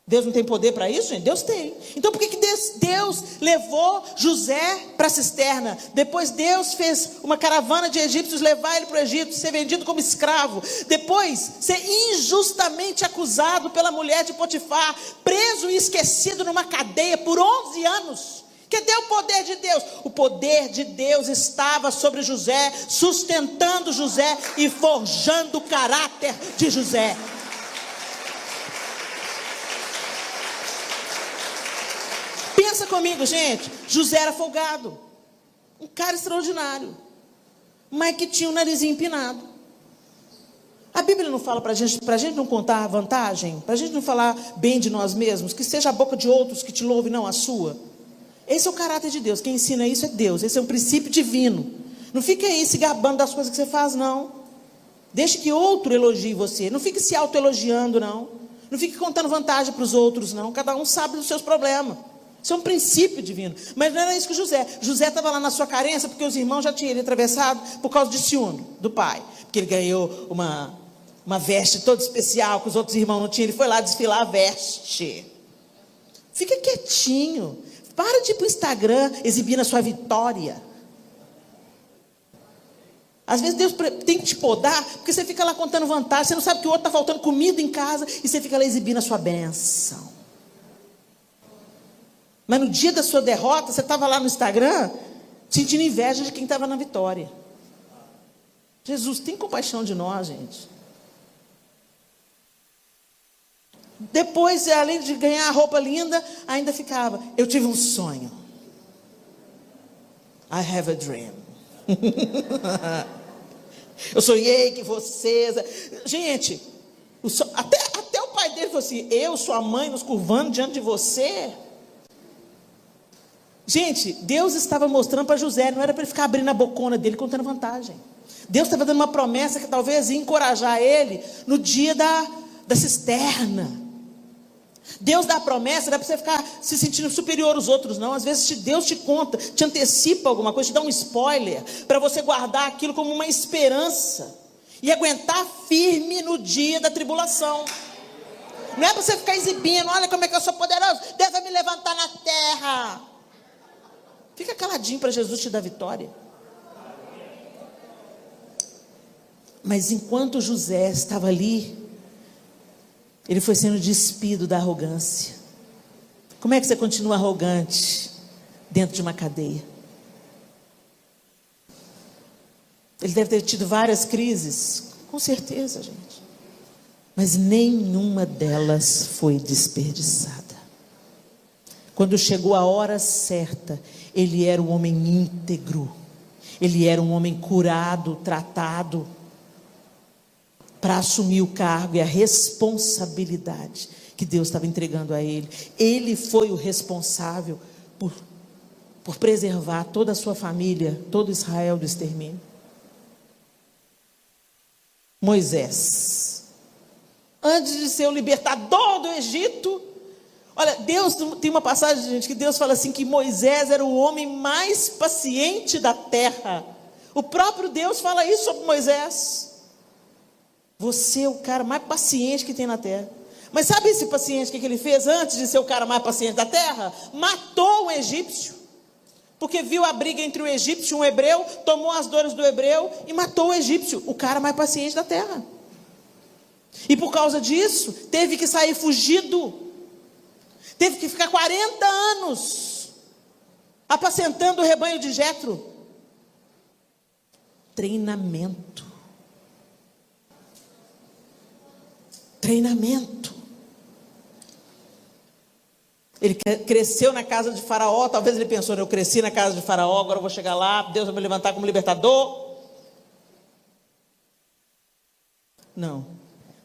Deus não tem poder para isso, gente? Deus tem. Então por que Deus levou José para a cisterna. Depois Deus fez uma caravana de egípcios levar ele para o Egito, ser vendido como escravo. Depois ser injustamente acusado pela mulher de Potifar, preso e esquecido numa cadeia por 11 anos. Cadê o poder de Deus? O poder de Deus estava sobre José, sustentando José e forjando o caráter de José. Pensa comigo, gente. José era folgado, um cara extraordinário, mas que tinha o narizinho empinado. A Bíblia não fala para a gente não contar a vantagem, para a gente não falar bem de nós mesmos, que seja a boca de outros que te louve, não a sua. Esse é o caráter de Deus. Quem ensina isso é Deus. Esse é um princípio divino. Não fique aí se gabando das coisas que você faz, não. Deixe que outro elogie você. Não fique se autoelogiando, não. Não fique contando vantagem para os outros, não. Cada um sabe dos seus problemas. Isso é um princípio divino. Mas não era isso que José. José estava lá na sua carência porque os irmãos já tinham ele atravessado por causa de ciúme do pai. Porque ele ganhou uma veste toda especial que os outros irmãos não tinham. Ele foi lá desfilar a veste. Fica quietinho. Para de ir para o Instagram exibir a sua vitória. Às vezes Deus tem que te podar, porque você fica lá contando vantagem, você não sabe que o outro está faltando comida em casa, e você fica lá exibindo a sua bênção. Mas no dia da sua derrota, você estava lá no Instagram, sentindo inveja de quem estava na vitória. Jesus, tem compaixão de nós, gente. Depois, além de ganhar a roupa linda, ainda ficava, eu tive um sonho. I have a dream. Eu sonhei que vocês... Gente, até o pai dele falou assim, eu, sua mãe, nos curvando diante de você. Gente, Deus estava mostrando para José, não era para ele ficar abrindo a bocona dele, contando vantagem. Deus estava dando uma promessa que talvez ia encorajar ele no dia da cisterna. Deus dá a promessa, não é para você ficar se sentindo superior aos outros, não. Às vezes Deus te conta, te antecipa alguma coisa, te dá um spoiler, para você guardar aquilo como uma esperança, e aguentar firme no dia da tribulação. Não é para você ficar exibindo, olha como é que eu sou poderoso, Deus vai me levantar na terra. Fica caladinho para Jesus te dar vitória. Mas enquanto José estava ali, ele foi sendo despido da arrogância. Como é que você continua arrogante dentro de uma cadeia? Ele deve ter tido várias crises, com certeza, gente. Mas nenhuma delas foi desperdiçada. Quando chegou a hora certa, ele era um homem íntegro. Ele era um homem curado, tratado, para assumir o cargo e a responsabilidade que Deus estava entregando a ele. Ele foi o responsável por preservar toda a sua família, todo Israel do extermínio. Moisés, antes de ser o libertador do Egito, olha, Deus tem uma passagem, gente, que Deus fala assim, que Moisés era o homem mais paciente da terra. O próprio Deus fala isso sobre Moisés. Você é o cara mais paciente que tem na terra. Mas sabe esse paciente, o que ele fez antes de ser o cara mais paciente da terra? Matou um egípcio. Porque viu a briga entre o egípcio e um hebreu, tomou as dores do hebreu e matou o egípcio, o cara mais paciente da terra. E por causa disso, teve que sair fugido. Teve que ficar 40 anos apacentando o rebanho de Jetro. Treinamento. Ele cresceu na casa de Faraó. Talvez ele pensou, eu cresci na casa de Faraó, agora eu vou chegar lá, Deus vai me levantar como libertador. Não,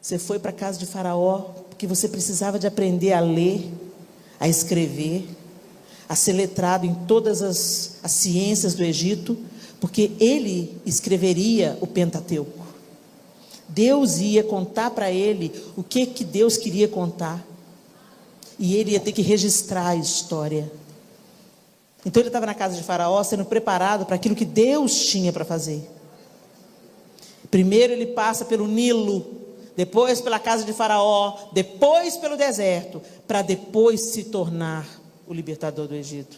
você foi para a casa de Faraó porque você precisava de aprender a ler, a escrever, a ser letrado em todas as ciências do Egito, porque ele escreveria o Pentateuco. Deus ia contar para ele o que Deus queria contar. E ele ia ter que registrar a história. Então ele estava na casa de Faraó, sendo preparado para aquilo que Deus tinha para fazer. Primeiro ele passa pelo Nilo, depois pela casa de Faraó, depois pelo deserto, para depois se tornar o libertador do Egito.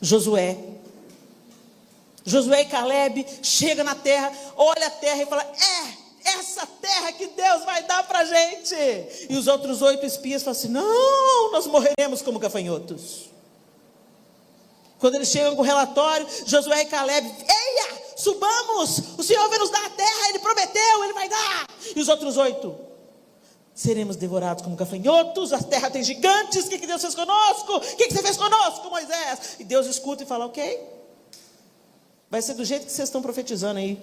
Josué e Caleb chegam na terra, olha a terra e fala: essa terra que Deus vai dar para a gente. E os outros 8 espias falam assim: não, nós morreremos como gafanhotos. Quando eles chegam com o relatório, Josué e Caleb: eia, subamos, o Senhor vai nos dar a terra, Ele prometeu, Ele vai dar. E os outros 8: seremos devorados como gafanhotos, a terra tem gigantes, o que Deus fez conosco? O que você fez conosco, Moisés? E Deus escuta e fala: ok, vai ser do jeito que vocês estão profetizando aí.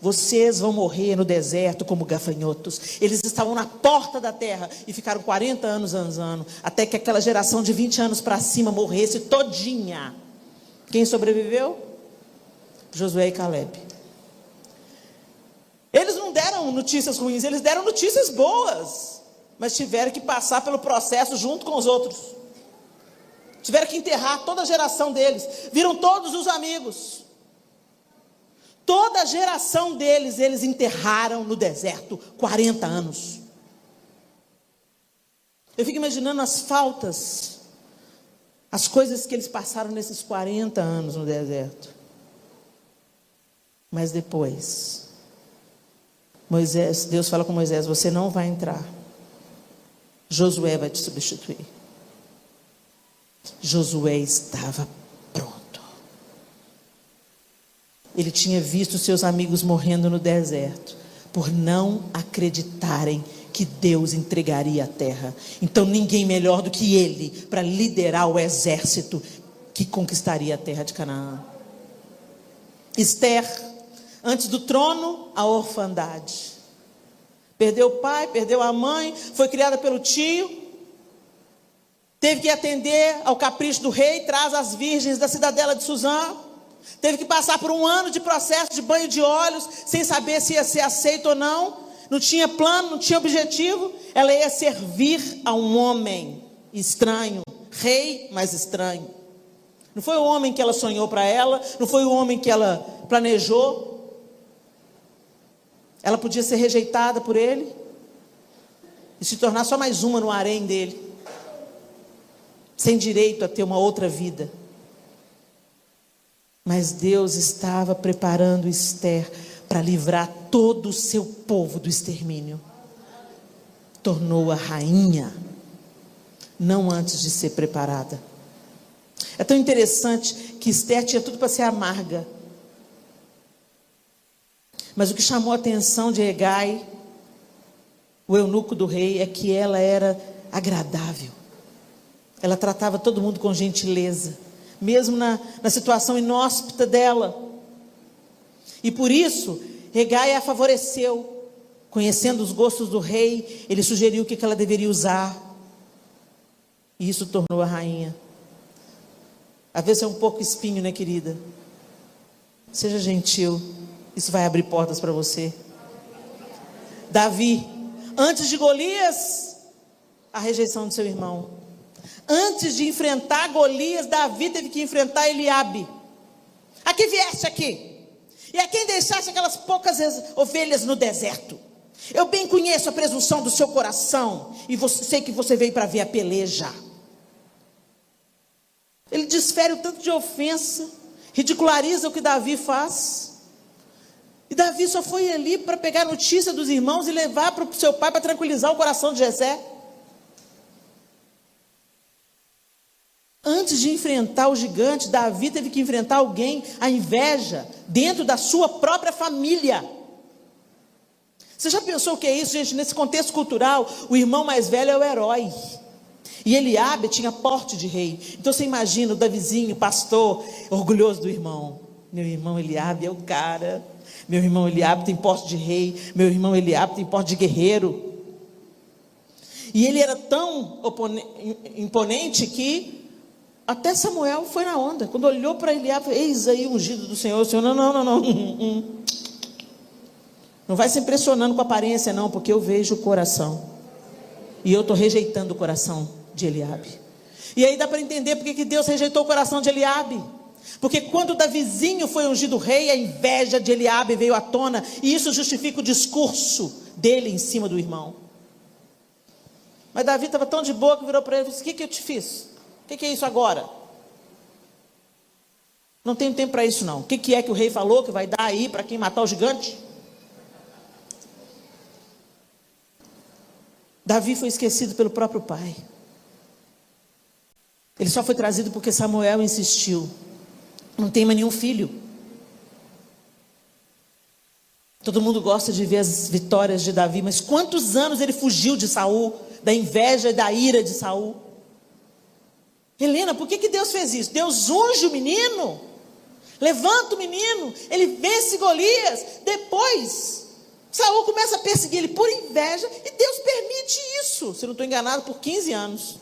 Vocês vão morrer no deserto como gafanhotos. Eles estavam na porta da terra e ficaram 40 anos andando, até que aquela geração de 20 anos para cima morresse todinha. Quem sobreviveu? Josué e Caleb. Eles não deram notícias ruins, eles deram notícias boas, mas tiveram que passar pelo processo junto com os outros. Tiveram que enterrar toda a geração deles. Viram todos os amigos. Toda a geração deles, eles enterraram no deserto, 40 anos. Eu fico imaginando as faltas, as coisas que eles passaram nesses 40 anos no deserto. Mas depois, Deus fala com Moisés: você não vai entrar. Josué vai te substituir. Josué estava pronto. Ele tinha visto seus amigos morrendo no deserto, por não acreditarem que Deus entregaria a terra. Então ninguém melhor do que ele para liderar o exército que conquistaria a terra de Canaã. Esther, antes do trono, a orfandade. Perdeu o pai, perdeu a mãe, foi criada pelo tio, teve que atender ao capricho do rei, traz as virgens da cidadela de Suzã. Teve que passar por um ano de processo de banho de olhos, sem saber se ia ser aceito ou não. Não tinha plano, não tinha objetivo. Ela ia servir a um homem estranho, rei, mas estranho. Não foi o homem que ela sonhou para ela, não foi o homem que ela planejou. Ela podia ser rejeitada por ele e se tornar só mais uma no harém dele, sem direito a ter uma outra vida. Mas Deus estava preparando Esther para livrar todo o seu povo do extermínio. Tornou-a rainha, não antes de ser preparada. É tão interessante que Esther tinha tudo para ser amarga. Mas o que chamou a atenção de Hegai, o eunuco do rei, é que ela era agradável. Ela tratava todo mundo com gentileza, mesmo na situação inóspita dela. E por isso, Hegai a favoreceu. Conhecendo os gostos do rei, ele sugeriu o que ela deveria usar. E isso tornou a rainha. Às vezes é um pouco espinho, né, querida? Seja gentil, isso vai abrir portas para você. Davi, antes de Golias, a rejeição do seu irmão. Antes de enfrentar Golias, Davi teve que enfrentar Eliabe. A que vieste aqui? E a quem deixaste aquelas poucas ovelhas no deserto? Eu bem conheço a presunção do seu coração, e sei que você veio para ver a peleja. Ele desfere o tanto de ofensa, ridiculariza o que Davi faz. E Davi só foi ali para pegar a notícia dos irmãos e levar para o seu pai, para tranquilizar o coração de Jessé. Antes de enfrentar o gigante, Davi teve que enfrentar alguém, a inveja, dentro da sua própria família. Você já pensou o que é isso, gente? Nesse contexto cultural, o irmão mais velho é o herói. E Eliabe tinha porte de rei. Então você imagina o Davizinho, pastor, orgulhoso do irmão. Meu irmão Eliabe é o cara. Meu irmão Eliabe tem porte de rei. Meu irmão Eliabe tem porte de guerreiro. E ele era tão imponente que até Samuel foi na onda. Quando olhou para Eliabe, eis aí o ungido do Senhor. O Senhor, não. Não vai se impressionando com a aparência, não, porque eu vejo o coração. E eu estou rejeitando o coração de Eliabe. E aí dá para entender porque que Deus rejeitou o coração de Eliabe. Porque quando Davizinho foi ungido rei, a inveja de Eliabe veio à tona. E isso justifica o discurso dele em cima do irmão. Mas Davi estava tão de boa que virou para ele e disse: o que eu te fiz? O que é isso agora? Não tenho tempo para isso não. O que é que o rei falou que vai dar aí para quem matar o gigante? Davi foi esquecido pelo próprio pai. Ele só foi trazido porque Samuel insistiu. Não tem mais nenhum filho. Todo mundo gosta de ver as vitórias de Davi, mas quantos anos ele fugiu de Saul, da inveja e da ira de Saul? Helena, por que Deus fez isso? Deus unge o menino, levanta o menino, ele vence Golias, depois Saul começa a perseguir ele por inveja, e Deus permite isso, se não estou enganado, por 15 anos.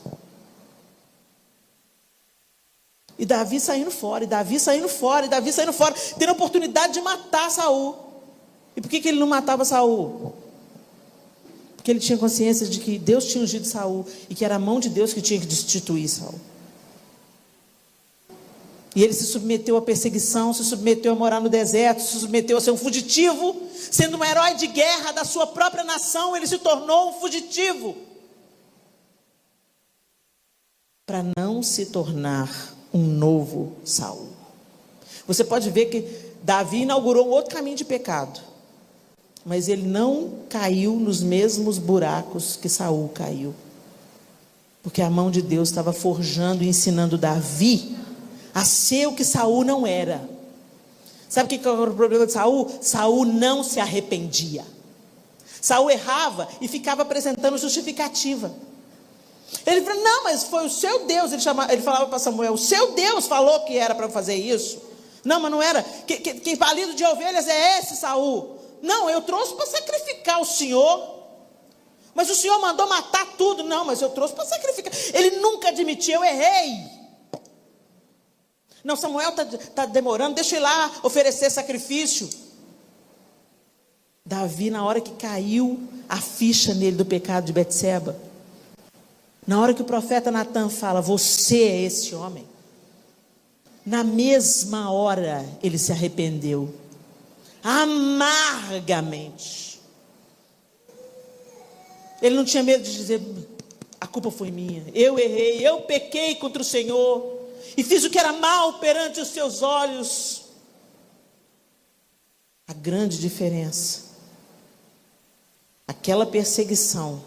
E Davi saindo fora, e Davi saindo fora, e Davi saindo fora, tendo a oportunidade de matar Saul. E por que ele não matava Saul? Porque ele tinha consciência de que Deus tinha ungido Saul, e que era a mão de Deus que tinha que destituir Saul. E ele se submeteu à perseguição, se submeteu a morar no deserto, se submeteu a ser um fugitivo, sendo um herói de guerra da sua própria nação, ele se tornou um fugitivo, para não se tornar um novo Saul. Você pode ver que Davi inaugurou um outro caminho de pecado, mas ele não caiu nos mesmos buracos que Saul caiu, porque a mão de Deus estava forjando e ensinando Davi a ser o que Saul não era. Sabe o que era o problema de Saul? Saul não se arrependia. Saul errava e ficava apresentando justificativa. Ele falou, não, mas foi o seu Deus. Ele falava para Samuel, o seu Deus falou que era para fazer isso. Não, mas não era. Que balido de ovelhas é esse, Saul? Não, eu trouxe para sacrificar o Senhor. Mas o Senhor mandou matar tudo. Não, mas eu trouxe para sacrificar. Ele nunca admitiu, eu errei. Não, Samuel está demorando, deixa eu ir lá oferecer sacrifício. Davi, na hora que caiu a ficha nele do pecado de Betseba, na hora que o profeta Natan fala, você é esse homem, na mesma hora ele se arrependeu, amargamente. Ele não tinha medo de dizer, a culpa foi minha, eu errei, eu pequei contra o Senhor, e fiz o que era mal perante os seus olhos. A grande diferença, aquela perseguição,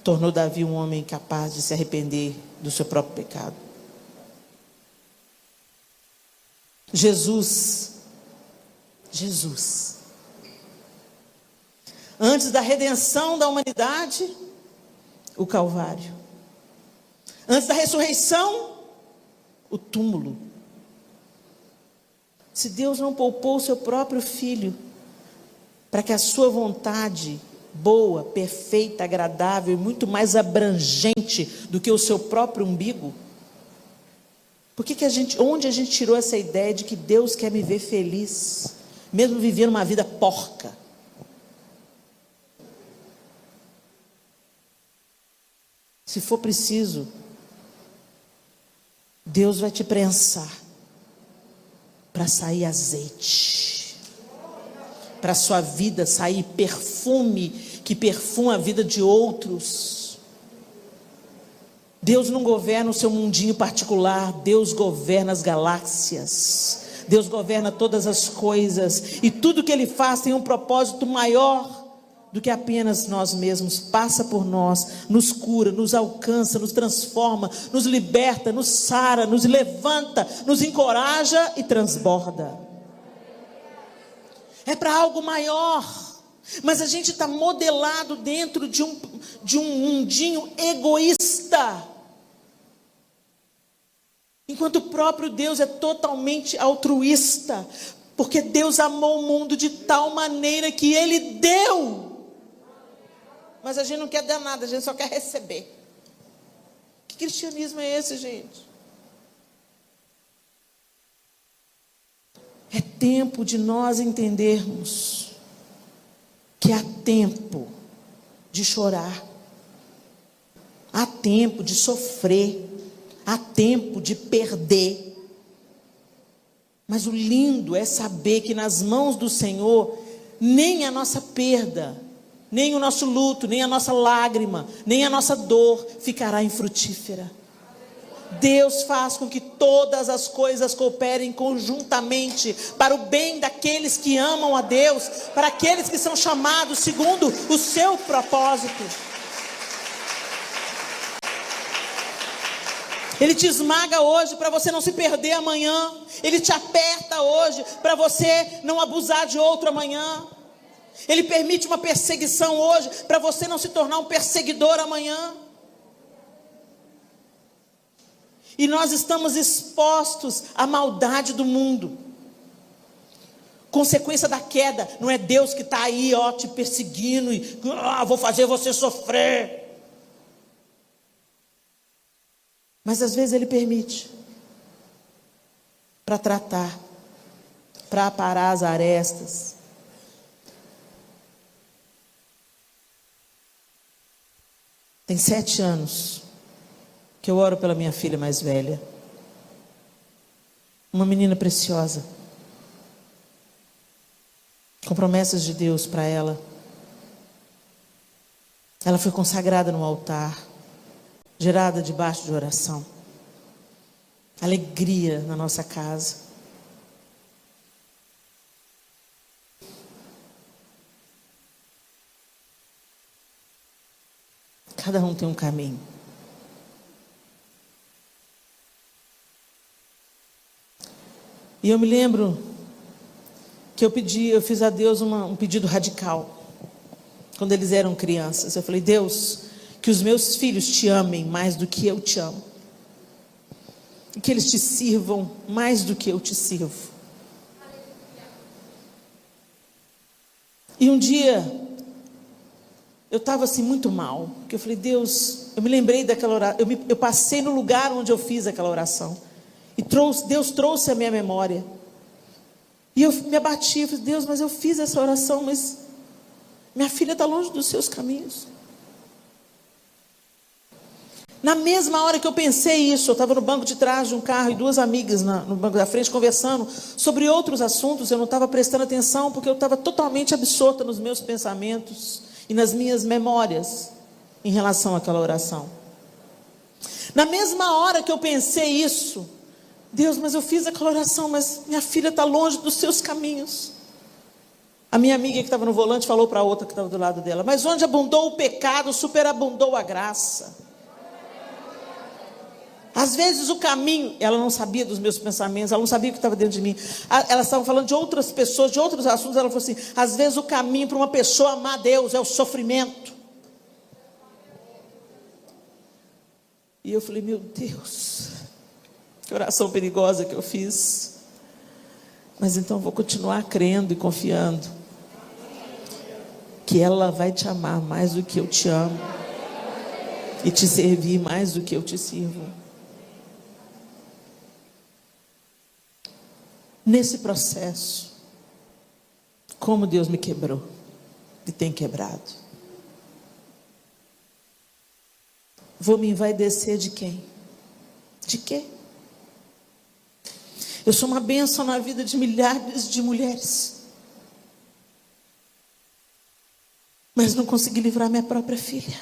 tornou Davi um homem capaz de se arrepender do seu próprio pecado. Jesus, antes da redenção da humanidade, o Calvário. Antes da ressurreição, o túmulo. Se Deus não poupou o seu próprio filho, para que a sua vontade boa, perfeita, agradável e muito mais abrangente do que o seu próprio umbigo, onde a gente tirou essa ideia de que Deus quer me ver feliz, mesmo vivendo uma vida porca? Se for preciso, Deus vai te prensar para sair azeite, para a sua vida sair perfume que perfuma a vida de outros. Deus não governa o seu mundinho particular, Deus governa as galáxias, Deus governa todas as coisas, e tudo que Ele faz tem um propósito maior do que apenas nós mesmos. Passa por nós, nos cura, nos alcança, nos transforma, nos liberta, nos sara, nos levanta, nos encoraja e transborda. É para algo maior, mas a gente está modelado dentro de um mundinho egoísta, enquanto o próprio Deus é totalmente altruísta, porque Deus amou o mundo de tal maneira que Ele deu. Mas a gente não quer dar nada, a gente só quer receber. Que cristianismo é esse, gente? É tempo de nós entendermos que há tempo de chorar, há tempo de sofrer, há tempo de perder. Mas o lindo é saber que nas mãos do Senhor, nem a nossa perda nem o nosso luto, nem a nossa lágrima, nem a nossa dor ficará infrutífera. Deus faz com que todas as coisas cooperem conjuntamente para o bem daqueles que amam a Deus, para aqueles que são chamados segundo o seu propósito. Ele te esmaga hoje para você não se perder amanhã. Ele te aperta hoje para você não abusar de outro amanhã. Ele permite uma perseguição hoje para você não se tornar um perseguidor amanhã. E nós estamos expostos à maldade do mundo. Consequência da queda. Não é Deus que está aí, ó, te perseguindo e vou fazer você sofrer. Mas às vezes Ele permite para tratar, para aparar as arestas. Tem 7 anos que eu oro pela minha filha mais velha, uma menina preciosa, com promessas de Deus para ela. Ela foi consagrada no altar, gerada debaixo de oração, alegria na nossa casa. Cada um tem um caminho. E eu me lembro que eu fiz a Deus um pedido radical, quando eles eram crianças. Eu falei: Deus, que os meus filhos te amem mais do que eu te amo, e que eles te sirvam mais do que eu te sirvo. E um dia eu estava assim muito mal, porque eu falei: Deus, eu me lembrei daquela oração, eu passei no lugar onde eu fiz aquela oração, e Deus trouxe a minha memória, e eu me abati, eu falei: Deus, mas eu fiz essa oração, mas minha filha está longe dos seus caminhos. Na mesma hora que eu pensei isso, eu estava no banco de trás de um carro, e 2 amigas no banco da frente conversando sobre outros assuntos. Eu não estava prestando atenção, porque eu estava totalmente absorta nos meus pensamentos e nas minhas memórias em relação àquela oração. Na mesma hora que eu pensei isso: Deus, mas eu fiz aquela oração, mas minha filha está longe dos seus caminhos. A minha amiga que estava no volante falou para a outra que estava do lado dela: mas onde abundou o pecado, superabundou a graça. Às vezes o caminho, ela não sabia dos meus pensamentos, ela não sabia o que estava dentro de mim. Elas estavam falando de outras pessoas, de outros assuntos. Ela falou assim: às vezes o caminho para uma pessoa amar a Deus é o sofrimento. E eu falei: meu Deus, que oração perigosa que eu fiz. Mas então eu vou continuar crendo e confiando que ela vai te amar mais do que eu te amo, e te servir mais do que eu te sirvo. Nesse processo, como Deus me quebrou e tem quebrado. Vou me envaidecer de quem? De quê? Eu sou uma bênção na vida de milhares de mulheres, mas não consegui livrar minha própria filha.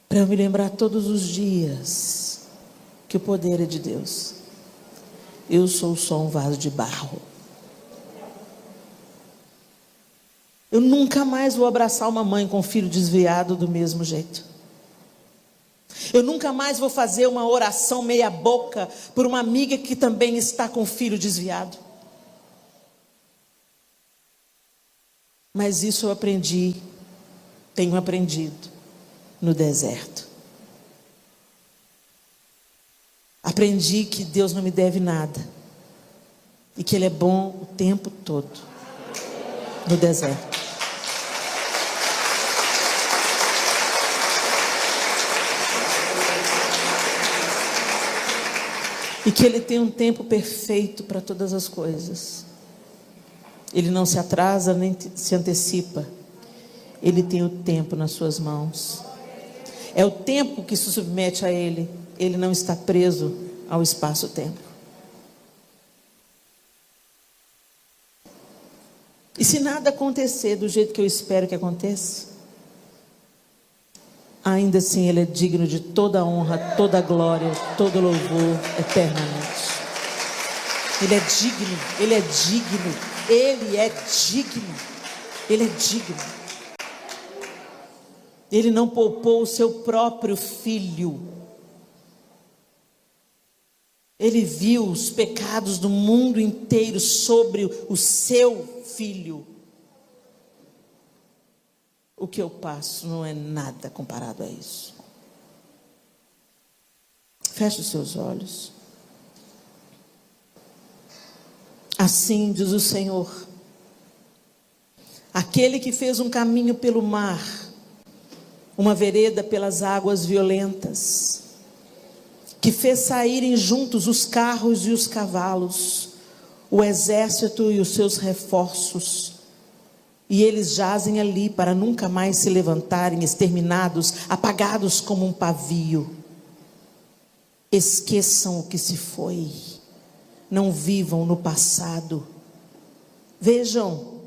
Para eu me lembrar todos os dias que o poder é de Deus. Eu sou só um vaso de barro. Eu nunca mais vou abraçar uma mãe com um filho desviado do mesmo jeito. Eu nunca mais vou fazer uma oração meia boca por uma amiga que também está com o filho desviado. Mas isso eu aprendi, tenho aprendido no deserto. Aprendi que Deus não me deve nada, e que Ele é bom o tempo todo, no deserto. E que Ele tem um tempo perfeito para todas as coisas. Ele não se atrasa nem se antecipa. Ele tem o tempo nas suas mãos. É o tempo que se submete a Ele. Ele não está preso ao espaço-tempo. se nada acontecer do jeito que eu espero que aconteça, ainda assim Ele é digno de toda honra, toda glória, todo louvor eternamente. Ele é digno, Ele é digno, Ele é digno, Ele é digno. Ele não poupou o seu próprio filho. Ele viu os pecados do mundo inteiro sobre o seu filho. O que eu passo não é nada comparado a isso. Feche os seus olhos. Assim diz o Senhor, aquele que fez um caminho pelo mar, uma vereda pelas águas violentas, que fez saírem juntos os carros e os cavalos, o exército e os seus reforços, e eles jazem ali para nunca mais se levantarem, exterminados, apagados como um pavio. Esqueçam o que se foi, não vivam no passado. Vejam,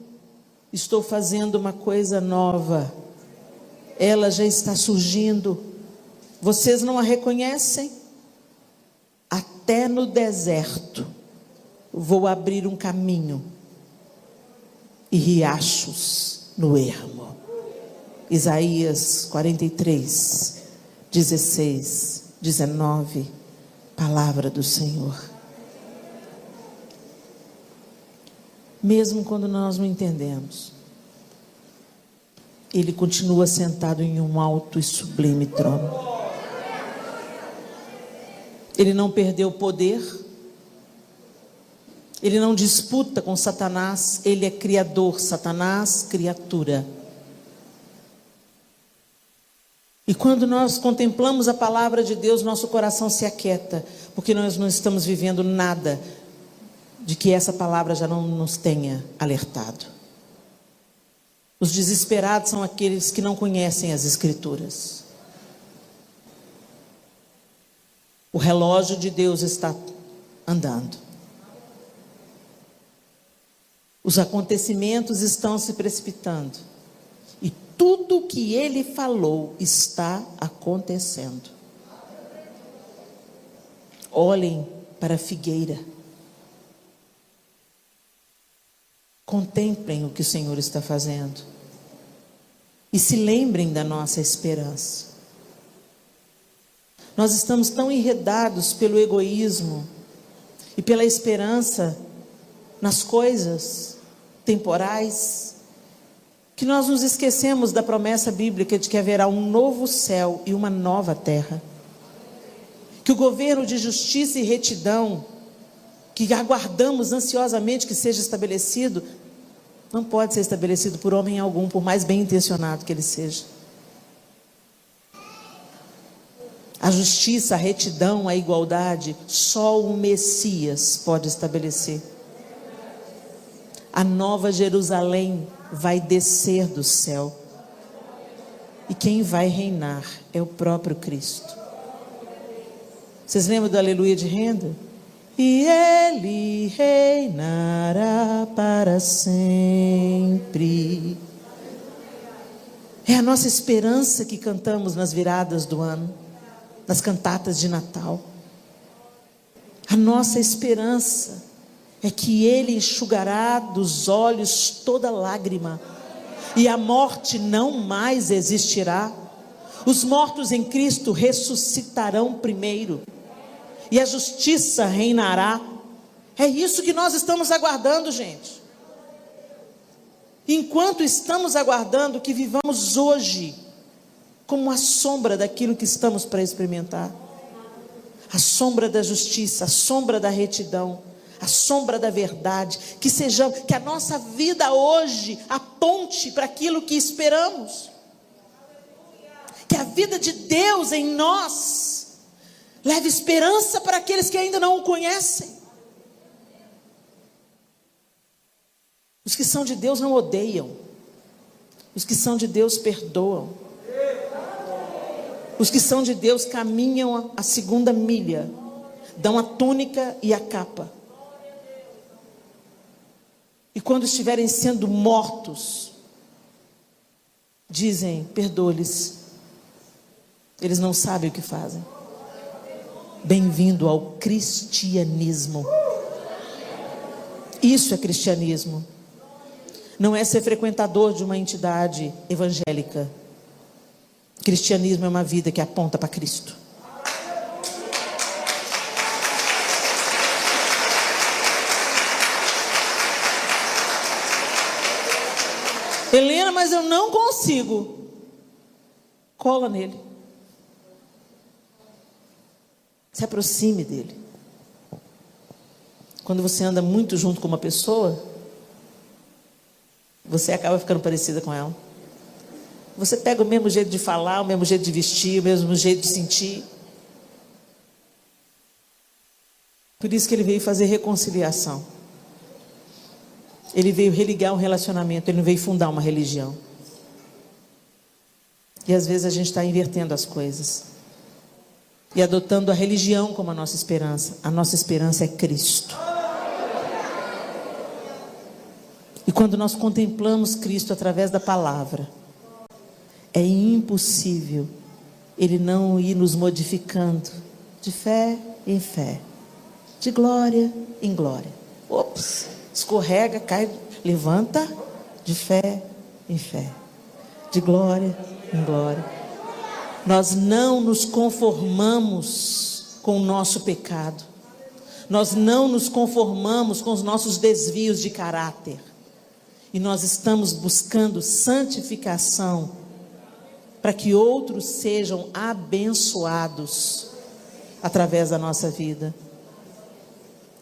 estou fazendo uma coisa nova, ela já está surgindo, vocês não a reconhecem? Até no deserto vou abrir um caminho e riachos no ermo. Isaías 43, 16, 19, palavra do Senhor. Mesmo quando nós não entendemos, Ele continua sentado em um alto e sublime trono. Ele não perdeu o poder. Ele não disputa com Satanás. Ele é criador, Satanás, criatura. E quando nós contemplamos a palavra de Deus, nosso coração se aquieta, porque nós não estamos vivendo nada de que essa palavra já não nos tenha alertado. Os desesperados são aqueles que não conhecem as Escrituras. O relógio de Deus está andando. Os acontecimentos estão se precipitando. E tudo o que Ele falou está acontecendo. Olhem para a figueira. Contemplem o que o Senhor está fazendo. E se lembrem da nossa esperança. Nós estamos tão enredados pelo egoísmo e pela esperança nas coisas temporais, que nós nos esquecemos da promessa bíblica de que haverá um novo céu e uma nova terra. Que o governo de justiça e retidão, que aguardamos ansiosamente que seja estabelecido, não pode ser estabelecido por homem algum, por mais bem intencionado que ele seja. A justiça, a retidão, a igualdade, só o Messias pode estabelecer. A nova Jerusalém vai descer do céu. E quem vai reinar é o próprio Cristo. Vocês lembram do Aleluia de Renda? E Ele reinará para sempre. É a nossa esperança que cantamos nas viradas do ano, nas cantatas de Natal. A nossa esperança é que Ele enxugará dos olhos toda lágrima, e a morte não mais existirá. Os mortos em Cristo ressuscitarão primeiro, e a justiça reinará. É isso que nós estamos aguardando, gente. Enquanto estamos aguardando, que vivamos hoje como a sombra daquilo que estamos para experimentar. A sombra da justiça, a sombra da retidão, a sombra da verdade. Que a nossa vida hoje aponte para aquilo que esperamos. Que a vida de Deus em nós leve esperança para aqueles que ainda não o conhecem. Os que são de Deus não odeiam. Os que são de Deus perdoam. Os que são de Deus caminham a segunda milha, dão a túnica e a capa. E quando estiverem sendo mortos, dizem: perdoe-lhes, eles não sabem o que fazem. Bem-vindo ao cristianismo. Isso é cristianismo. Não é ser frequentador de uma entidade evangélica. Cristianismo é uma vida que aponta para Cristo. Helena, mas eu não consigo. Cola nele. Se aproxime dele. Quando você anda muito junto com uma pessoa, você acaba ficando parecida com ela. Você pega o mesmo jeito de falar, o mesmo jeito de vestir, o mesmo jeito de sentir. Por isso que ele veio fazer reconciliação. Ele veio religar um relacionamento, ele não veio fundar uma religião. E às vezes a gente está invertendo as coisas e adotando a religião como a nossa esperança. A nossa esperança é Cristo. E quando nós contemplamos Cristo através da palavra, é impossível Ele não ir nos modificando de fé em fé, de glória em glória. Ops, escorrega, cai, levanta, de fé em fé, de glória em glória. Nós não nos conformamos com o nosso pecado. Nós não nos conformamos com os nossos desvios de caráter. E nós estamos buscando santificação para que outros sejam abençoados através da nossa vida.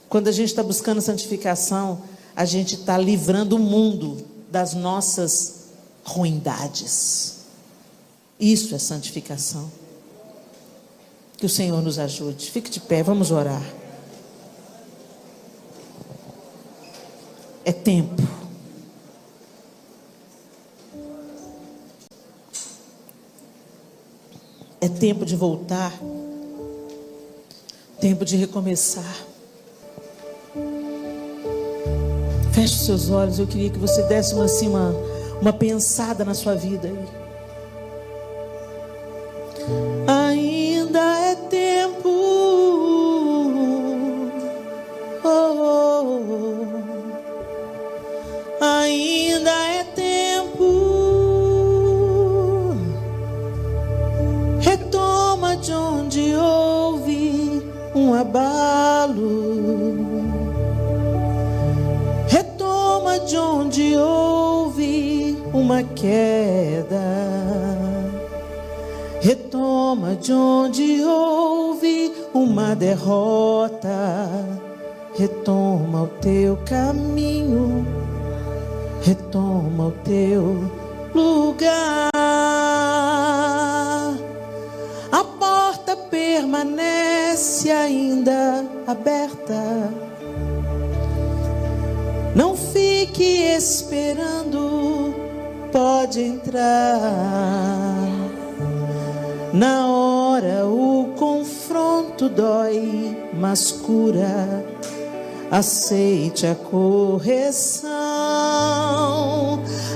Quando a gente está buscando santificação, a gente está livrando o mundo das nossas ruindades. Isso é santificação. Que o Senhor nos ajude. Fique de pé, vamos orar. É tempo. É tempo de voltar. Tempo de recomeçar. Feche os seus olhos. Eu queria que você desse uma pensada na sua vida aí. Ainda é tempo, ainda é tempo. Retoma de onde houve um abalo, retoma de onde houve uma queda. Retoma de onde houve uma derrota. Retoma o teu caminho. Retoma o teu lugar. A porta permanece ainda aberta. Não fique esperando, pode entrar. Na hora o confronto dói, mas cura. Aceite a correção,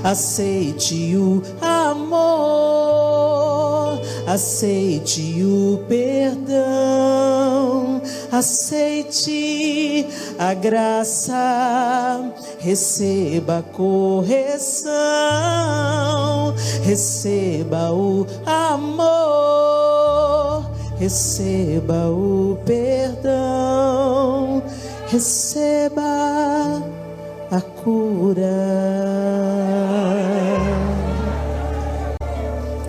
aceite o amor, aceite o perdão, aceite a graça, receba a correção, receba o amor, receba o perdão, receba a cura.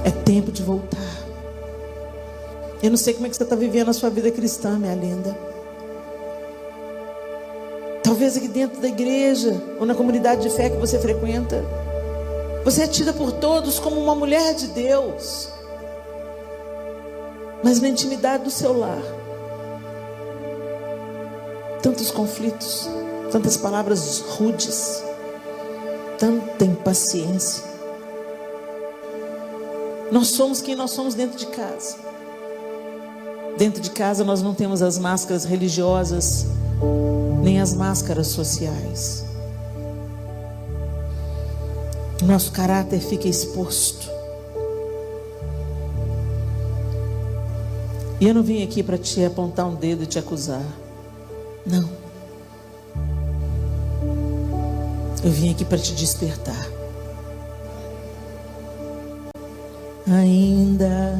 É tempo de voltar. Eu não sei como é que você está vivendo a sua vida cristã, minha linda. Talvez aqui dentro da igreja ou na comunidade de fé que você frequenta, você é tida por todos como uma mulher de Deus. Mas na intimidade do seu lar, tantos conflitos, tantas palavras rudes, tanta impaciência. Nós somos quem nós somos dentro de casa. Dentro de casa nós não temos as máscaras religiosas, nem as máscaras sociais. nosso caráter fica exposto. E eu não vim aqui para te apontar um dedo e te acusar. Não. Eu vim aqui para te despertar. Ainda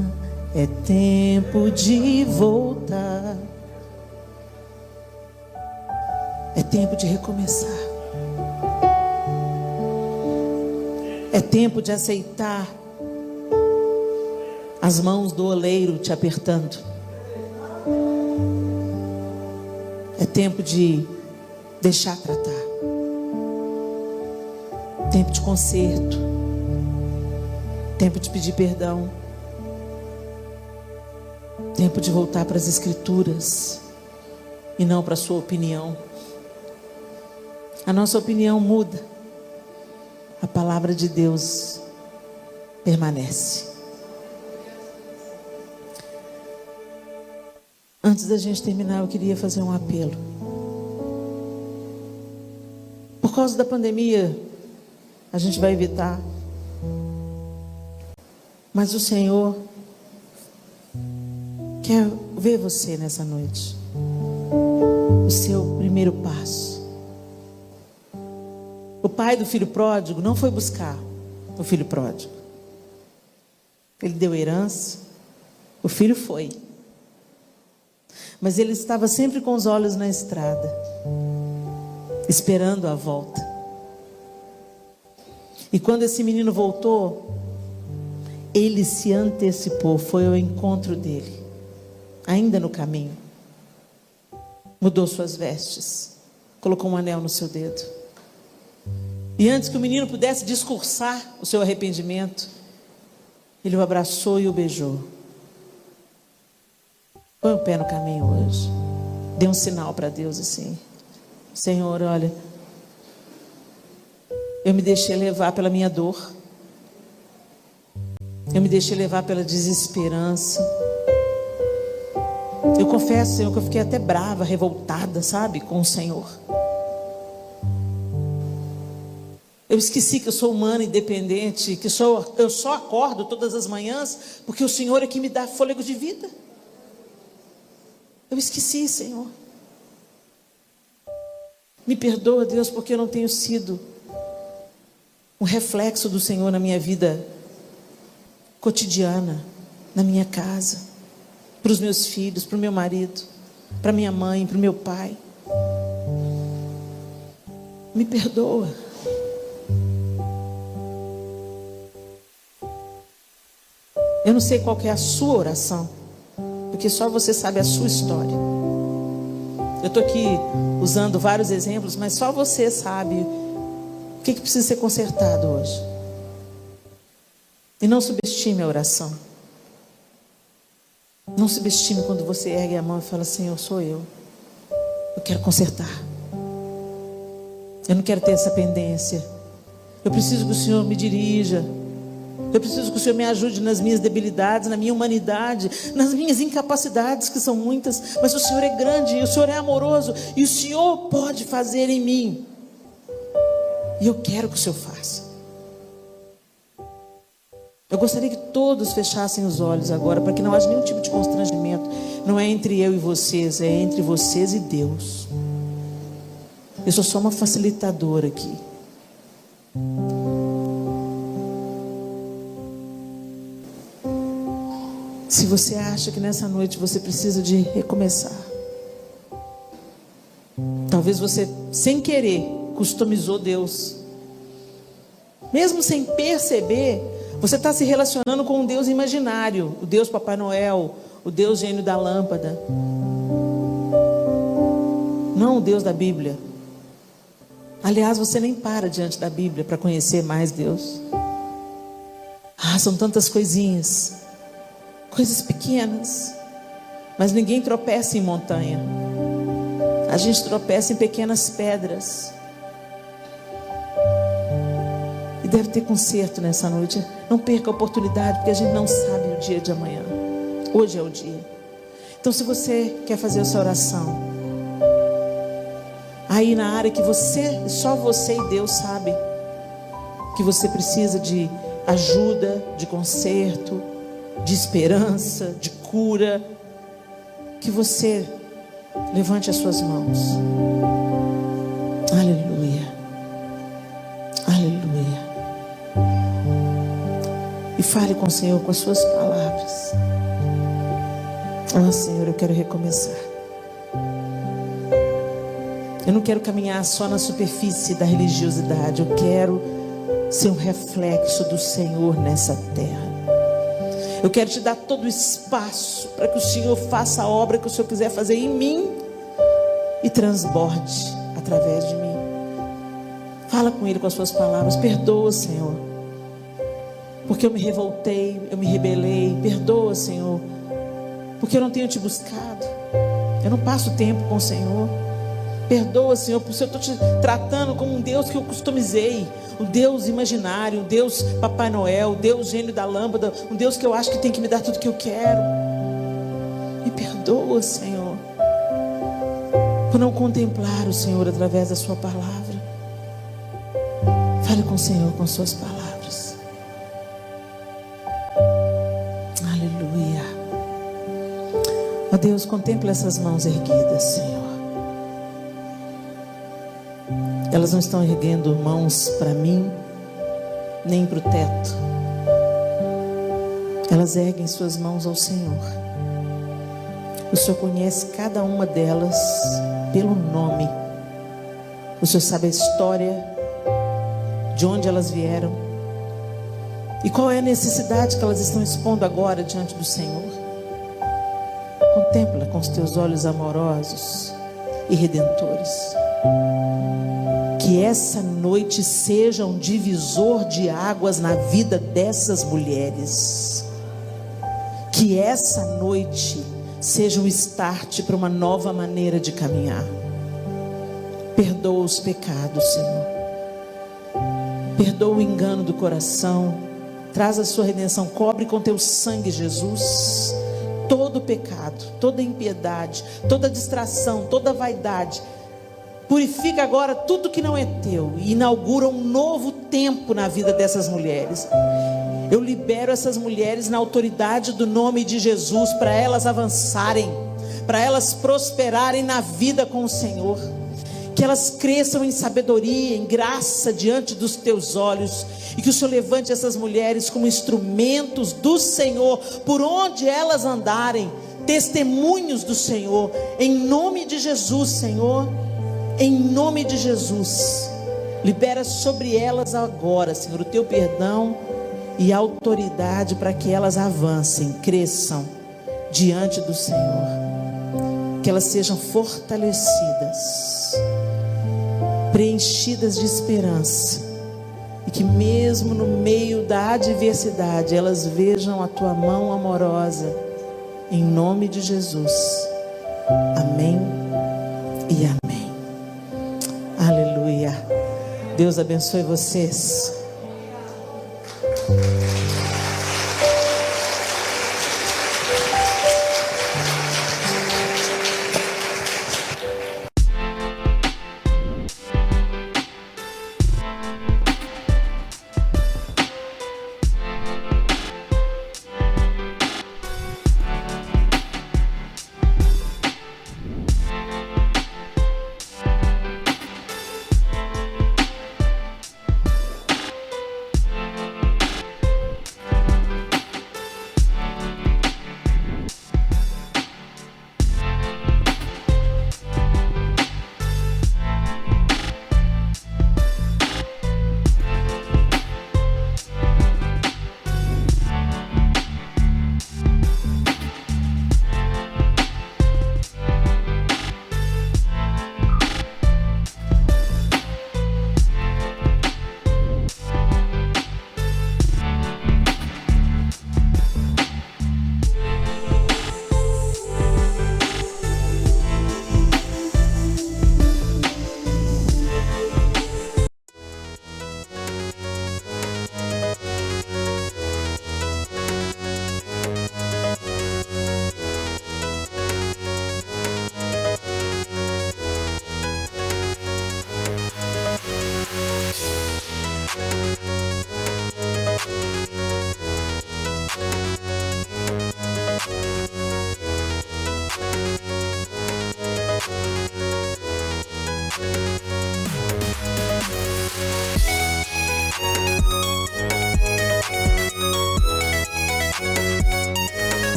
é tempo de voltar. É tempo de recomeçar. É tempo de aceitar as mãos do oleiro te apertando. É tempo de deixar tratar. Tempo de conserto. Tempo de pedir perdão. Tempo de voltar para as Escrituras e não para a sua opinião. A nossa opinião muda. A palavra de Deus permanece. Antes da gente terminar, eu queria fazer um apelo. Por causa da pandemia, a gente vai evitar. Mas o Senhor quer ver você nessa noite. O seu primeiro passo. O pai do filho pródigo não foi buscar o filho pródigo. Ele deu herança. O filho foi. Mas ele estava sempre com os olhos na estrada, esperando a volta. E quando esse menino voltou, ele se antecipou, foi ao encontro dele, ainda no caminho. Mudou suas vestes, colocou um anel no seu dedo. E antes que o menino pudesse discursar o seu arrependimento, ele o abraçou e o beijou. Põe o pé no caminho hoje. Dê um sinal para Deus assim: Senhor, olha, eu me deixei levar pela minha dor. Eu me deixei levar pela desesperança. Eu confesso, Senhor, que eu fiquei até brava, revoltada, sabe, com o Senhor. Eu esqueci que eu sou humana, independente, que eu só acordo todas as manhãs porque o Senhor é que me dá fôlego de vida. Eu esqueci, Senhor. Me perdoa, Deus, porque eu não tenho sido um reflexo do Senhor na minha vida cotidiana, na minha casa, para os meus filhos, para o meu marido, para minha mãe, para o meu pai. Me perdoa. Eu não sei qual que é a sua oração, porque só você sabe a sua história. Eu estou aqui usando vários exemplos, mas só você sabe o que precisa ser consertado hoje. E não subestime a oração. Não subestime quando você ergue a mão e fala: Senhor, sou eu. Eu quero consertar. Eu não quero ter essa pendência. Eu preciso que o Senhor me dirija. Eu preciso que o Senhor me ajude nas minhas debilidades, na minha humanidade, nas minhas incapacidades, que são muitas. Mas o Senhor é grande, e o Senhor é amoroso, e o Senhor pode fazer em mim. E eu quero que o Senhor faça. Eu gostaria que todos fechassem os olhos agora, para que não haja nenhum tipo de constrangimento. Não é entre eu e vocês, é entre vocês e Deus. Eu sou só uma facilitadora aqui. Se você acha que nessa noite você precisa de recomeçar, talvez você, sem querer, customizou Deus. Mesmo sem perceber, você está se relacionando com um Deus imaginário, o Deus Papai Noel, o Deus gênio da lâmpada, não o Deus da Bíblia. Aliás, você nem para diante da Bíblia para conhecer mais Deus. São tantas coisinhas, coisas pequenas, mas ninguém tropeça em montanha. A gente tropeça em pequenas pedras. E deve ter conserto nessa noite. Não perca a oportunidade, porque a gente não sabe o dia de amanhã. Hoje é o dia. Então, se você quer fazer essa oração, aí na área que só você e Deus sabe, que você precisa de ajuda, de conserto, de esperança, de cura, que você levante as suas mãos. Aleluia, aleluia. E fale com o Senhor com as suas palavras. Oh Senhor, eu quero recomeçar. Eu não quero caminhar só na superfície da religiosidade. Eu quero ser um reflexo do Senhor nessa terra. Eu quero te dar todo o espaço para que o Senhor faça a obra que o Senhor quiser fazer em mim e transborde através de mim. Fala com Ele com as suas palavras. Perdoa, Senhor, porque eu me revoltei, eu me rebelei. Perdoa, Senhor, porque eu não tenho te buscado. Eu não passo tempo com o Senhor. Perdoa, Senhor, porque eu estou te tratando como um Deus que eu customizei, um Deus imaginário, um Deus Papai Noel, um Deus gênio da lâmpada, um Deus que eu acho que tem que me dar tudo que eu quero. Me perdoa, Senhor, por não contemplar o Senhor através da sua palavra. Fale com o Senhor com suas palavras. Aleluia. Ó Deus, contempla essas mãos erguidas, Senhor. Elas não estão erguendo mãos para mim, nem para o teto. Elas erguem suas mãos ao Senhor. O Senhor conhece cada uma delas pelo nome. O Senhor sabe a história, de onde elas vieram e qual é a necessidade que elas estão expondo agora diante do Senhor. Contempla com os teus olhos amorosos e redentores. Que essa noite seja um divisor de águas na vida dessas mulheres. Que essa noite seja um start para uma nova maneira de caminhar. Perdoa os pecados, Senhor. Perdoa o engano do coração. Traz a sua redenção. Cobre com teu sangue, Jesus, todo pecado, toda impiedade, toda distração, toda vaidade. Purifica agora tudo que não é teu e inaugura um novo tempo na vida dessas mulheres. Eu libero essas mulheres na autoridade do nome de Jesus, para elas avançarem, para elas prosperarem na vida com o Senhor. Que elas cresçam em sabedoria, em graça diante dos teus olhos, e que o Senhor levante essas mulheres como instrumentos do Senhor, por onde elas andarem, testemunhos do Senhor, em nome de Jesus, Senhor. Em nome de Jesus, libera sobre elas agora, Senhor, o teu perdão e autoridade para que elas avancem, cresçam diante do Senhor. Que elas sejam fortalecidas, preenchidas de esperança, e que mesmo no meio da adversidade elas vejam a tua mão amorosa, em nome de Jesus. Amém e amém. Aleluia. Deus abençoe vocês.